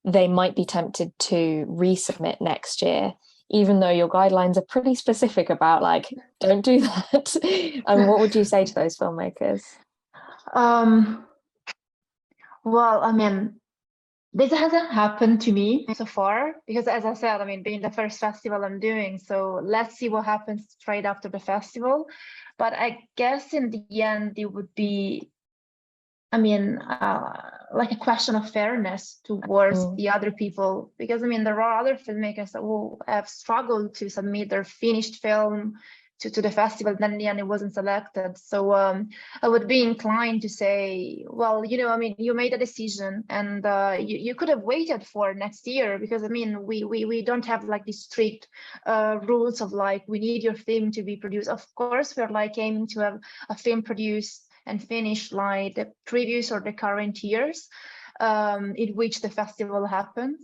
they might be tempted to resubmit next year, even though your guidelines are pretty specific about like, don't do that. And what would you say to those filmmakers? Well, I mean, this hasn't happened to me so far, because as I said, I mean, being the first festival I'm doing, so let's see what happens straight after the festival. But I guess in the end, it would be, I mean, like a question of fairness towards the other people, because I mean, there are other filmmakers who have struggled to submit their finished film to the festival, then in the end it wasn't selected. So I would be inclined to say, well, you know, I mean, you made a decision, and you could have waited for next year, because I mean, we don't have like these strict rules of like, we need your film to be produced. Of course, we're like aiming to have a film produced and finished like the previous or the current years in which the festival happens.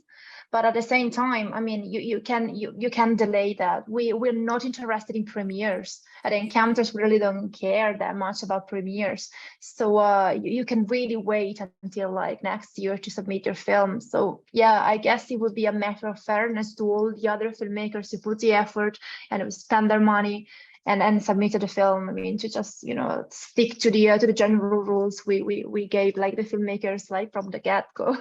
But at the same time, I mean, you can delay that. We're not interested in premieres. At Encounters, we really don't care that much about premieres. So you can really wait until like next year to submit your film. So yeah, I guess it would be a matter of fairness to all the other filmmakers who put the effort and who spend their money and submitted the film. I mean, to just, you know, stick to the general rules we gave like the filmmakers like from the get-go.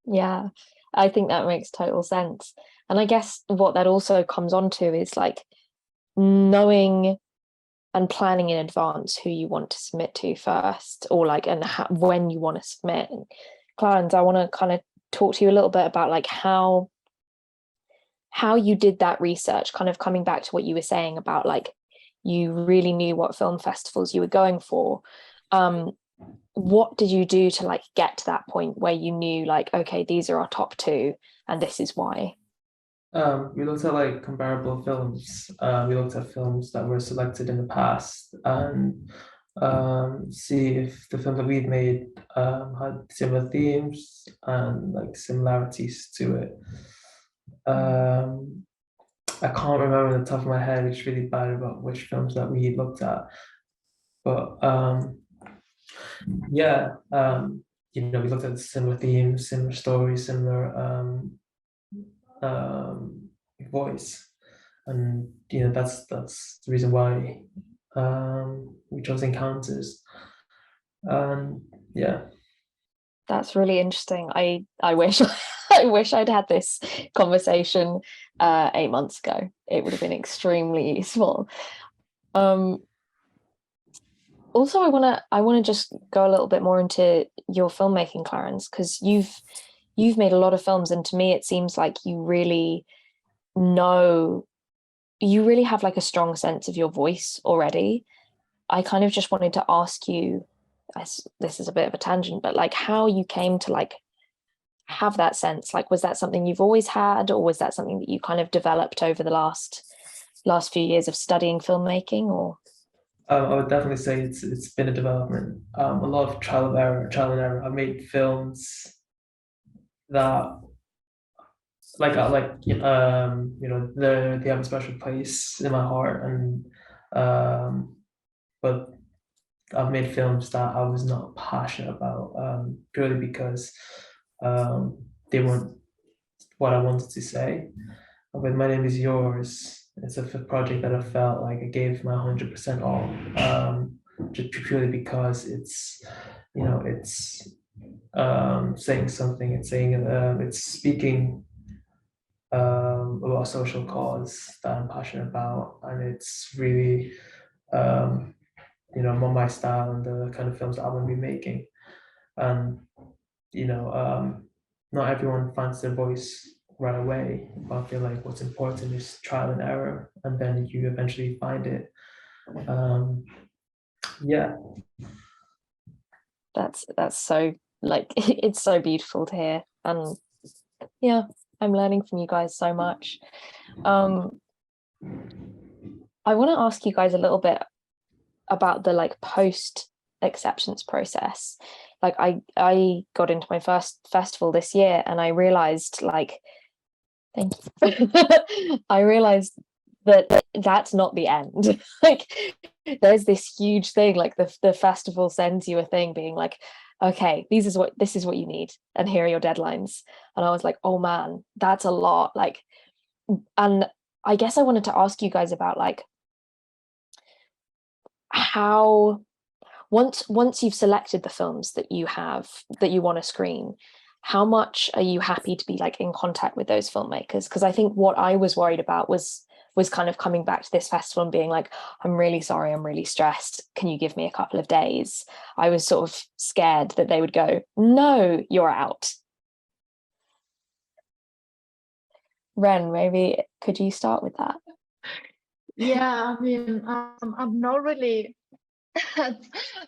Yeah, I think that makes total sense. And I guess what that also comes on to is like knowing and planning in advance who you want to submit to first, or like, and when you want to submit. And Clarence, I want to kind of talk to you a little bit about like how you did that research, kind of coming back to what you were saying about like, you really knew what film festivals you were going for. What did you do to like get to that point where you knew like, okay, these are our top two and this is why? We looked at like comparable films. We looked at films that were selected in the past and see if the film that we'd made had similar themes and like similarities to it. I can't remember on the top of my head, it's really bad about which films that we looked at. But yeah, you know, we looked at similar themes, similar stories, similar voice, and you know, that's the reason why We chose encounters, and yeah. That's really interesting. I wish I wish I'd had this conversation 8 months ago. It would have been extremely useful. Also, I wanna just go a little bit more into your filmmaking, Clarence, because you've made a lot of films, and to me it seems like you really have like a strong sense of your voice already. I kind of just wanted to ask you, this is a bit of a tangent, but like how you came to like have that sense. Like, was that something you've always had, or was that something that you kind of developed over the last few years of studying filmmaking? Or I would definitely say it's been a development. A lot of trial and error. I've made films that they have a special place in my heart, and but I've made films that I was not passionate about, purely because they weren't what I wanted to say. With My Name Is Yours, it's a project that I felt like I gave my 100% all, just purely because it's saying something, it's speaking about a social cause that I'm passionate about, and it's really more my style and the kind of films that I want to be making. And not everyone finds their voice right away, but I feel like what's important is trial and error, and then you eventually find it. Yeah. that's so like it's so beautiful to hear, and yeah, I'm learning from you guys so much. I want to ask you guys a little bit about the like post acceptance process. Like I got into my first festival this year, and I realized, like, thank you. I realized that that's not the end. Like, there's this huge thing, like the festival sends you a thing being like, okay, this is what you need, and here are your deadlines. And I was like, oh man, that's a lot. Like, and I guess I wanted to ask you guys about like how once you've selected the films that you want to screen, how much are you happy to be like in contact with those filmmakers? Because I think what I was worried about was kind of coming back to this festival and being like, I'm really sorry, I'm really stressed, can you give me a couple of days? I was sort of scared that they would go, no, you're out. Ren, maybe could you start with that? Yeah, I mean, I'm not really. I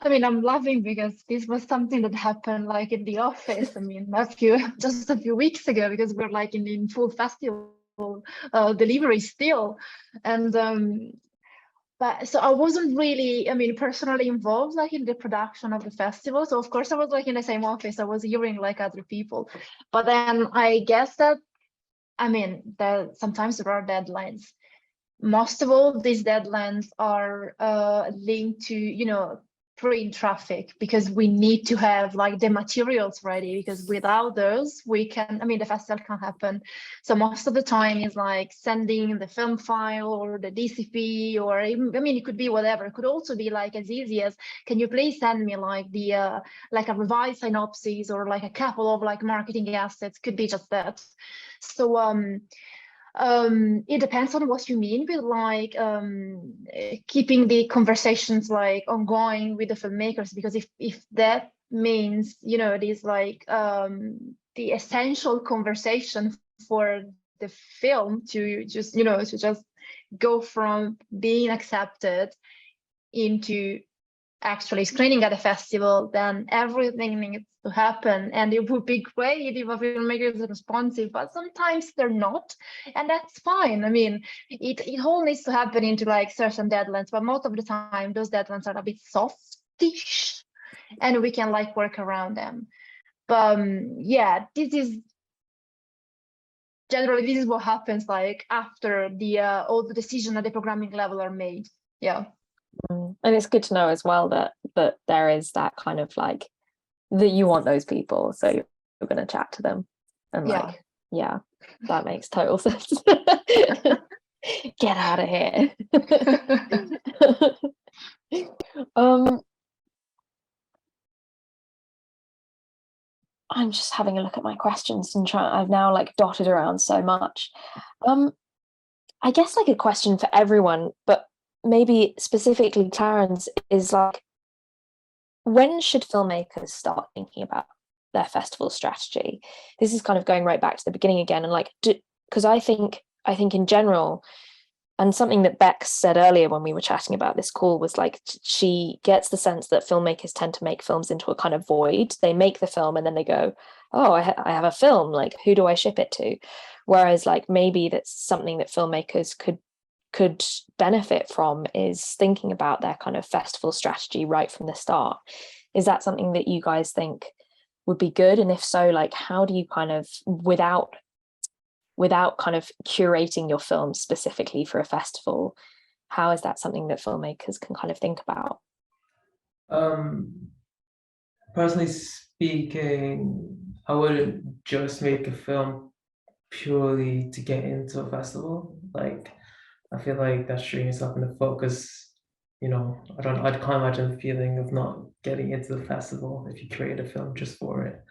mean, I'm laughing because this was something that happened like in the office. I mean, just a few weeks ago, because we're like in full festival delivery still, and but so I wasn't really, I mean, personally involved like in the production of the festival. So of course I was like in the same office. I was hearing like other people, but then I guess that, I mean, sometimes there are deadlines. Most of all, these deadlines are linked to, train traffic, because we need to have like the materials ready, because without those, the festival can't happen. So most of the time is like sending the film file or the DCP, or even, it could be whatever. It could also be like as easy as, can you please send me like the like a revised synopsis, or like a couple of like marketing assets, could be just that. So it depends on what you mean with like keeping the conversations like ongoing with the filmmakers, because if that means it is like the essential conversation for the film to just go from being accepted into actually screening at a festival, then everything needs to happen. And it would be great if a filmmaker is responsive, but sometimes they're not, and that's fine. I mean, it all needs to happen into like certain deadlines, but most of the time those deadlines are a bit softish, and we can like work around them. But yeah, this is what happens like after the all the decisions at the programming level are made. Yeah. And it's good to know as well that there is that kind of like, that you want those people, so you're going to chat to them, and like, yeah, that makes total sense. Get out of here. I'm just having a look at my questions and I've now like dotted around so much. I guess like a question for everyone, but maybe specifically Clarence, is like, when should filmmakers start thinking about their festival strategy? This is kind of going right back to the beginning again, and like, because I think in general, and something that Beck said earlier when we were chatting about this call was like, she gets the sense that filmmakers tend to make films into a kind of void. They make the film and then they go, oh, I have a film, like, who do I ship it to? Whereas like maybe that's something that filmmakers could benefit from, is thinking about their kind of festival strategy right from the start. Is that something that you guys think would be good? And if so, like, how do you kind of, without kind of curating your film specifically for a festival, how is that something that filmmakers can kind of think about? Personally speaking, I wouldn't just make a film purely to get into a festival. Like, I feel like that's shooting yourself in the foot, because, you know, I can't imagine the feeling of not getting into the festival if you create a film just for it.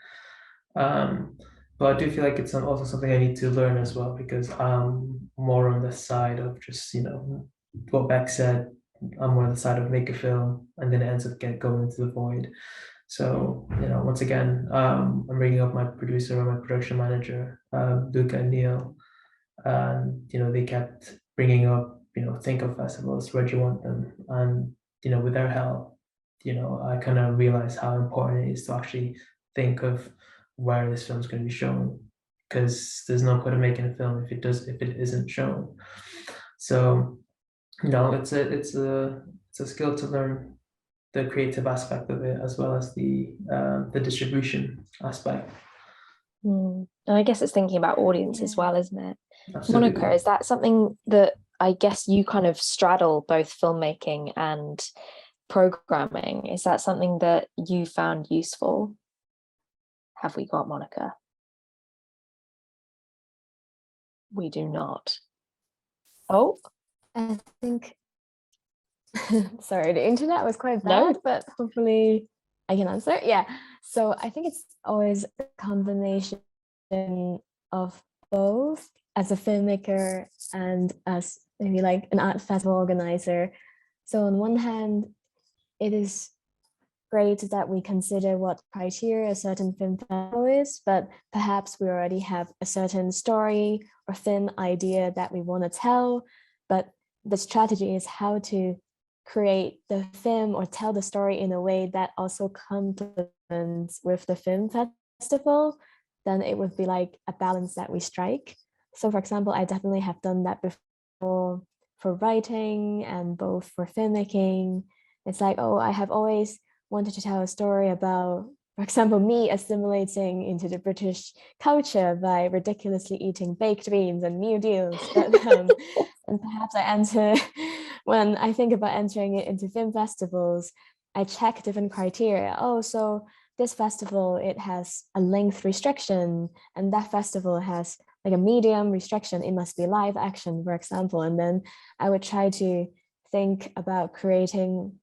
But I do feel like it's also something I need to learn as well, because I'm more on the side of just, you know, what Beck said, I'm more on the side of make a film and then it ends up going into the void. So, you know, once again, I'm bringing up my producer or my production manager, Luca and Neil, and, you know, they kept bringing up, you know, think of festivals, where do you want them? And, you know, with their help, you know, I kind of realized how important it is to actually think of where this film's going to be shown, because there's no point in making a film if it isn't shown. So, you know, it's a skill to learn the creative aspect of it, as well as the distribution aspect. And I guess it's thinking about audience as well, isn't it? Absolutely. Monica, is that something that I guess you kind of straddle, both filmmaking and programming? Is that something that you found useful? Have we got Monica? We do not. Oh, I think, sorry, the internet was quite bad, but hopefully I can answer. Yeah, so I think it's always a combination of both, as a filmmaker and as maybe like an art festival organizer. So on one hand, it is great that we consider what criteria a certain film festival is, but perhaps we already have a certain story or film idea that we want to tell, but the strategy is how to create the film or tell the story in a way that also complements with the film festival. Then it would be like a balance that we strike. So for example, I definitely have done that before for writing and both for filmmaking. It's like, oh, I have always wanted to tell a story about, for example, me assimilating into the British culture by ridiculously eating baked beans and meal deals. But, and perhaps when I think about entering it into film festivals, I check different criteria. Oh, so this festival, it has a length restriction, and that festival has like a medium restriction. It must be live action, for example. And then I would try to think about creating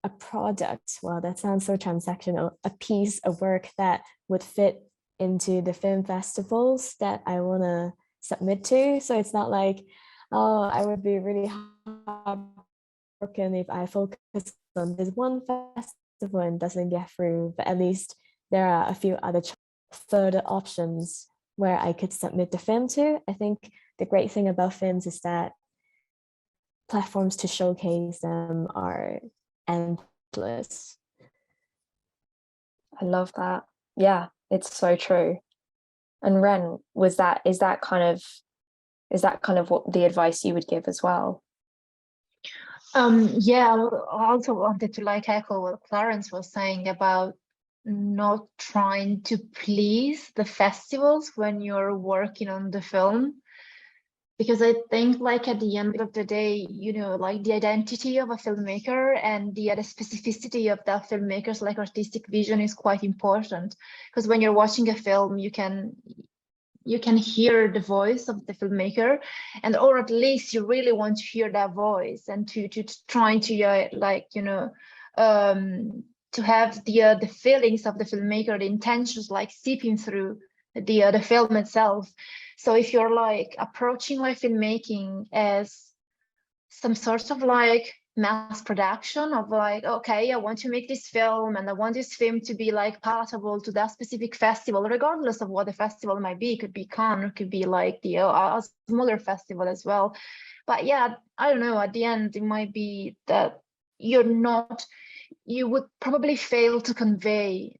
a product. Well, that sounds so transactional, a piece of work that would fit into the film festivals that I want to submit to. So it's not like, oh, I would be really heartbroken if I focus on this one festival and doesn't get through, but at least there are a few other further options where I could submit the film to. I think the great thing about films is that platforms to showcase them are endless. I love that. Yeah, it's so true. And Ren, is that kind of what the advice you would give as well? Yeah, I also wanted to like echo what Clarence was saying about not trying to please the festivals when you're working on the film, because I think like at the end of the day, you know, like the identity of a filmmaker and the specificity of that filmmaker's like artistic vision is quite important, because when you're watching a film, you can you can hear the voice of the filmmaker, and or at least you really want to hear that voice and to trying to like, you know, to have the feelings of the filmmaker, the intentions like seeping through the film itself. So if you're like approaching like filmmaking as some sort of like mass production of like, okay, I want to make this film and I want this film to be like palatable to that specific festival, regardless of what the festival might be. It could be Cannes, it could be like the a smaller festival as well. But yeah, I don't know, at the end it might be that you would probably fail to convey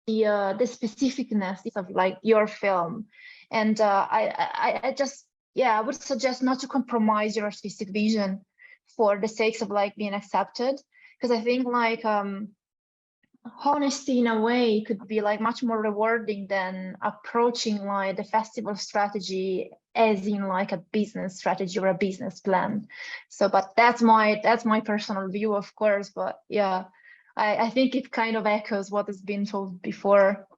the specificness of like your film. And I just, yeah, I would suggest not to compromise your artistic vision for the sakes of like being accepted, because I think like honesty in a way could be like much more rewarding than approaching like the festival strategy as in like a business strategy or a business plan. So, but that's my personal view, of course. But yeah, I think it kind of echoes what has been told before.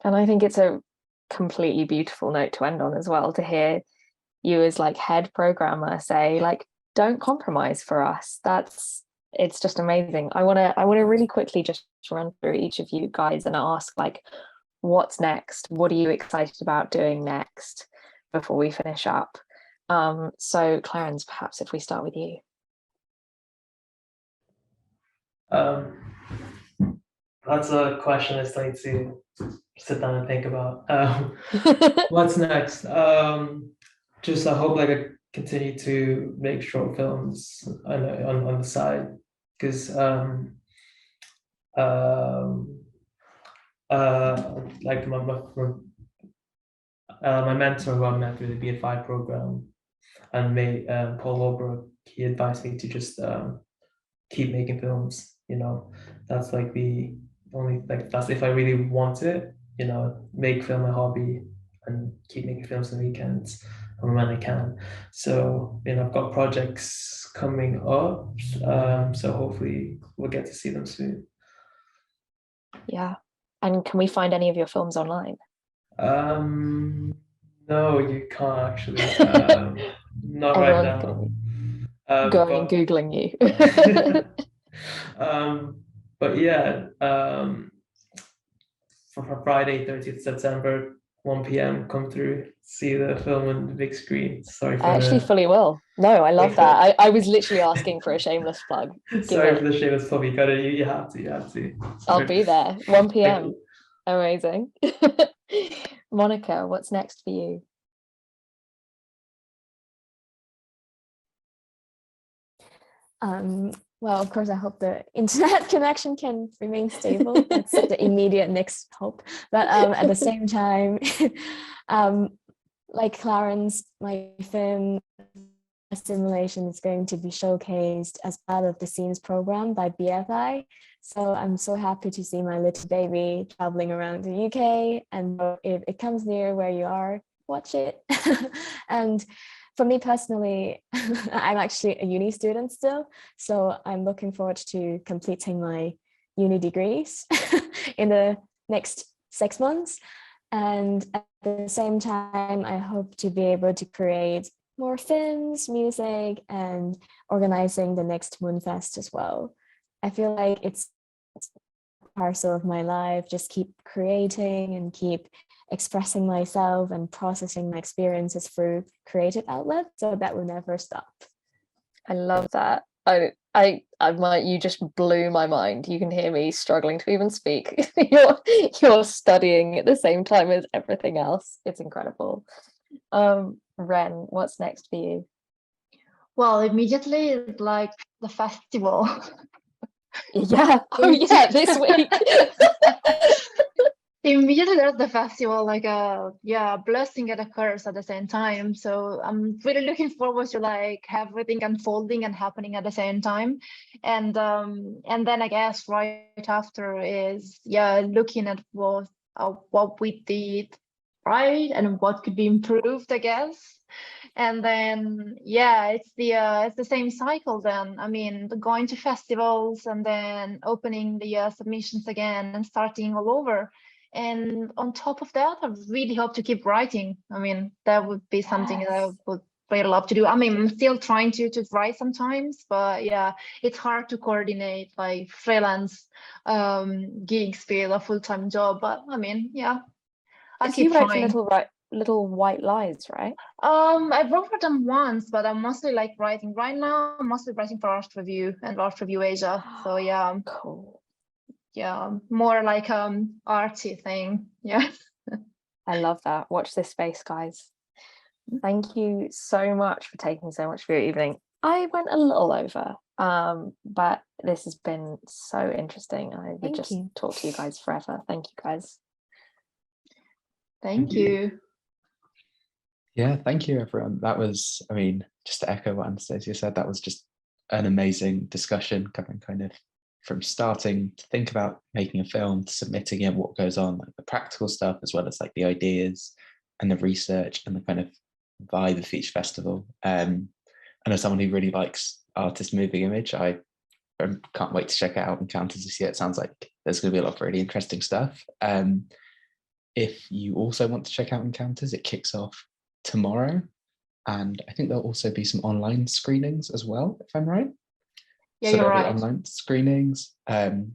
And I think it's a completely beautiful note to end on as well, to hear you as like head programmer say like, don't compromise for us. It's just amazing. I want to really quickly just run through each of you guys and ask like, what's next? What are you excited about doing next before we finish up? So Clarence, perhaps if we start with you. That's a question I still need to sit down and think about. What's next? Just I hope like I continue to make short films on the side, because like my mentor who I met through the BFI program and Paul Holbrook, he advised me to just keep making films. You know, that's like the only, like, that's if I really want it, you know, make film a hobby and keep making films on weekends and when I can. So, you know, I've got projects coming up, so hopefully we'll get to see them soon. Yeah. And can we find any of your films online? No, you can't actually. Not right now. Going and Googling you. But yeah, for Friday, 30th September, 1 p.m. come through, see the film on the big screen. Sorry for I actually fully will. No, I love that. I was literally asking for a shameless plug. Sorry for the shameless plug. You have to. Sorry. I'll be there. 1 p.m. Amazing. Monica, what's next for you? Well, of course, I hope the internet connection can remain stable. That's the immediate next hope. But at the same time, like Clarence, my film simulation is going to be showcased as part of the Scenes program by BFI. So I'm so happy to see my little baby traveling around the UK. And if it comes near where you are, watch it. And for me personally, I'm actually a uni student still, so I'm looking forward to completing my uni degrees in the next 6 months. And at the same time, I hope to be able to create more films, music, and organizing the next Moonfest as well. I feel like it's a parcel of my life, just keep creating and keep expressing myself and processing my experiences through creative outlets, so that will never stop. I love that. You just blew my mind. You can hear me struggling to even speak. You're studying at the same time as everything else. It's incredible. Ren, what's next for you? Well, immediately like the festival. Yeah. Oh yeah, this week. Immediately there's the festival, like a blessing and a curse at the same time. So I'm really looking forward to like everything unfolding and happening at the same time. And then I guess right after is looking at what we did right and what could be improved, I guess. And then it's the same cycle then. I mean, going to festivals and then opening the submissions again and starting all over. And on top of that, I really hope to keep writing. I mean, that would be something that I Yes. would really love to do. I mean, I'm still trying to write sometimes, but yeah, it's hard to coordinate like freelance gigs with a full-time job. But I mean, yeah, I'll Because keep you wrote for trying. Little White Lies, right? I wrote for them once, but I'm mostly like writing right now. I'm mostly writing for Art Review and Art Review Asia. So yeah, Cool. yeah, more like arty thing. Yeah. I love that. Watch this space, guys. Thank you so much for taking so much for your evening. I went a little over, but this has been so interesting. I would Thank just you. talk to you guys forever. Thank you, guys. Thank you. Yeah, thank you, everyone. That was, I mean, just to echo what Anastasia said, that was just an amazing discussion, covering kind of from starting to think about making a film to submitting it, what goes on, like the practical stuff, as well as like the ideas and the research and the kind of vibe of each festival. And as someone who really likes artist moving image, I can't wait to check it out Encounters this year. It sounds like there's going to be a lot of really interesting stuff. If you also want to check out Encounters, it kicks off tomorrow, and I think there'll also be some online screenings as well, if I'm right. Yeah, So you're there'll be right. online screenings.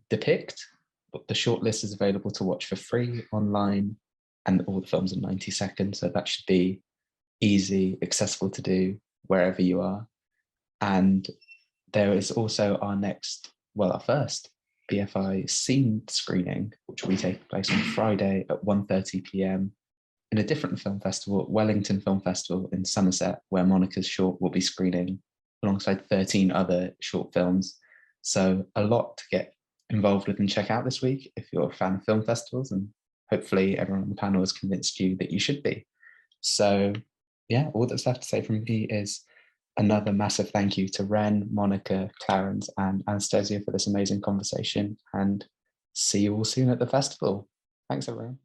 Depict, but the shortlist is available to watch for free online, and all the films are 90 seconds, so that should be easy, accessible to do wherever you are. And there is also our first BFI scene screening, which will be taking place on Friday at 1:30 p.m. in a different film festival, Wellington Film Festival in Somerset, where Monica's short will be screening alongside 13 other short films. So a lot to get involved with and check out this week if you're a fan of film festivals, and hopefully everyone on the panel has convinced you that you should be. So yeah, all that's left to say from me is another massive thank you to Ren, Monica, Clarence, and Anastasia for this amazing conversation, and see you all soon at the festival. Thanks, everyone.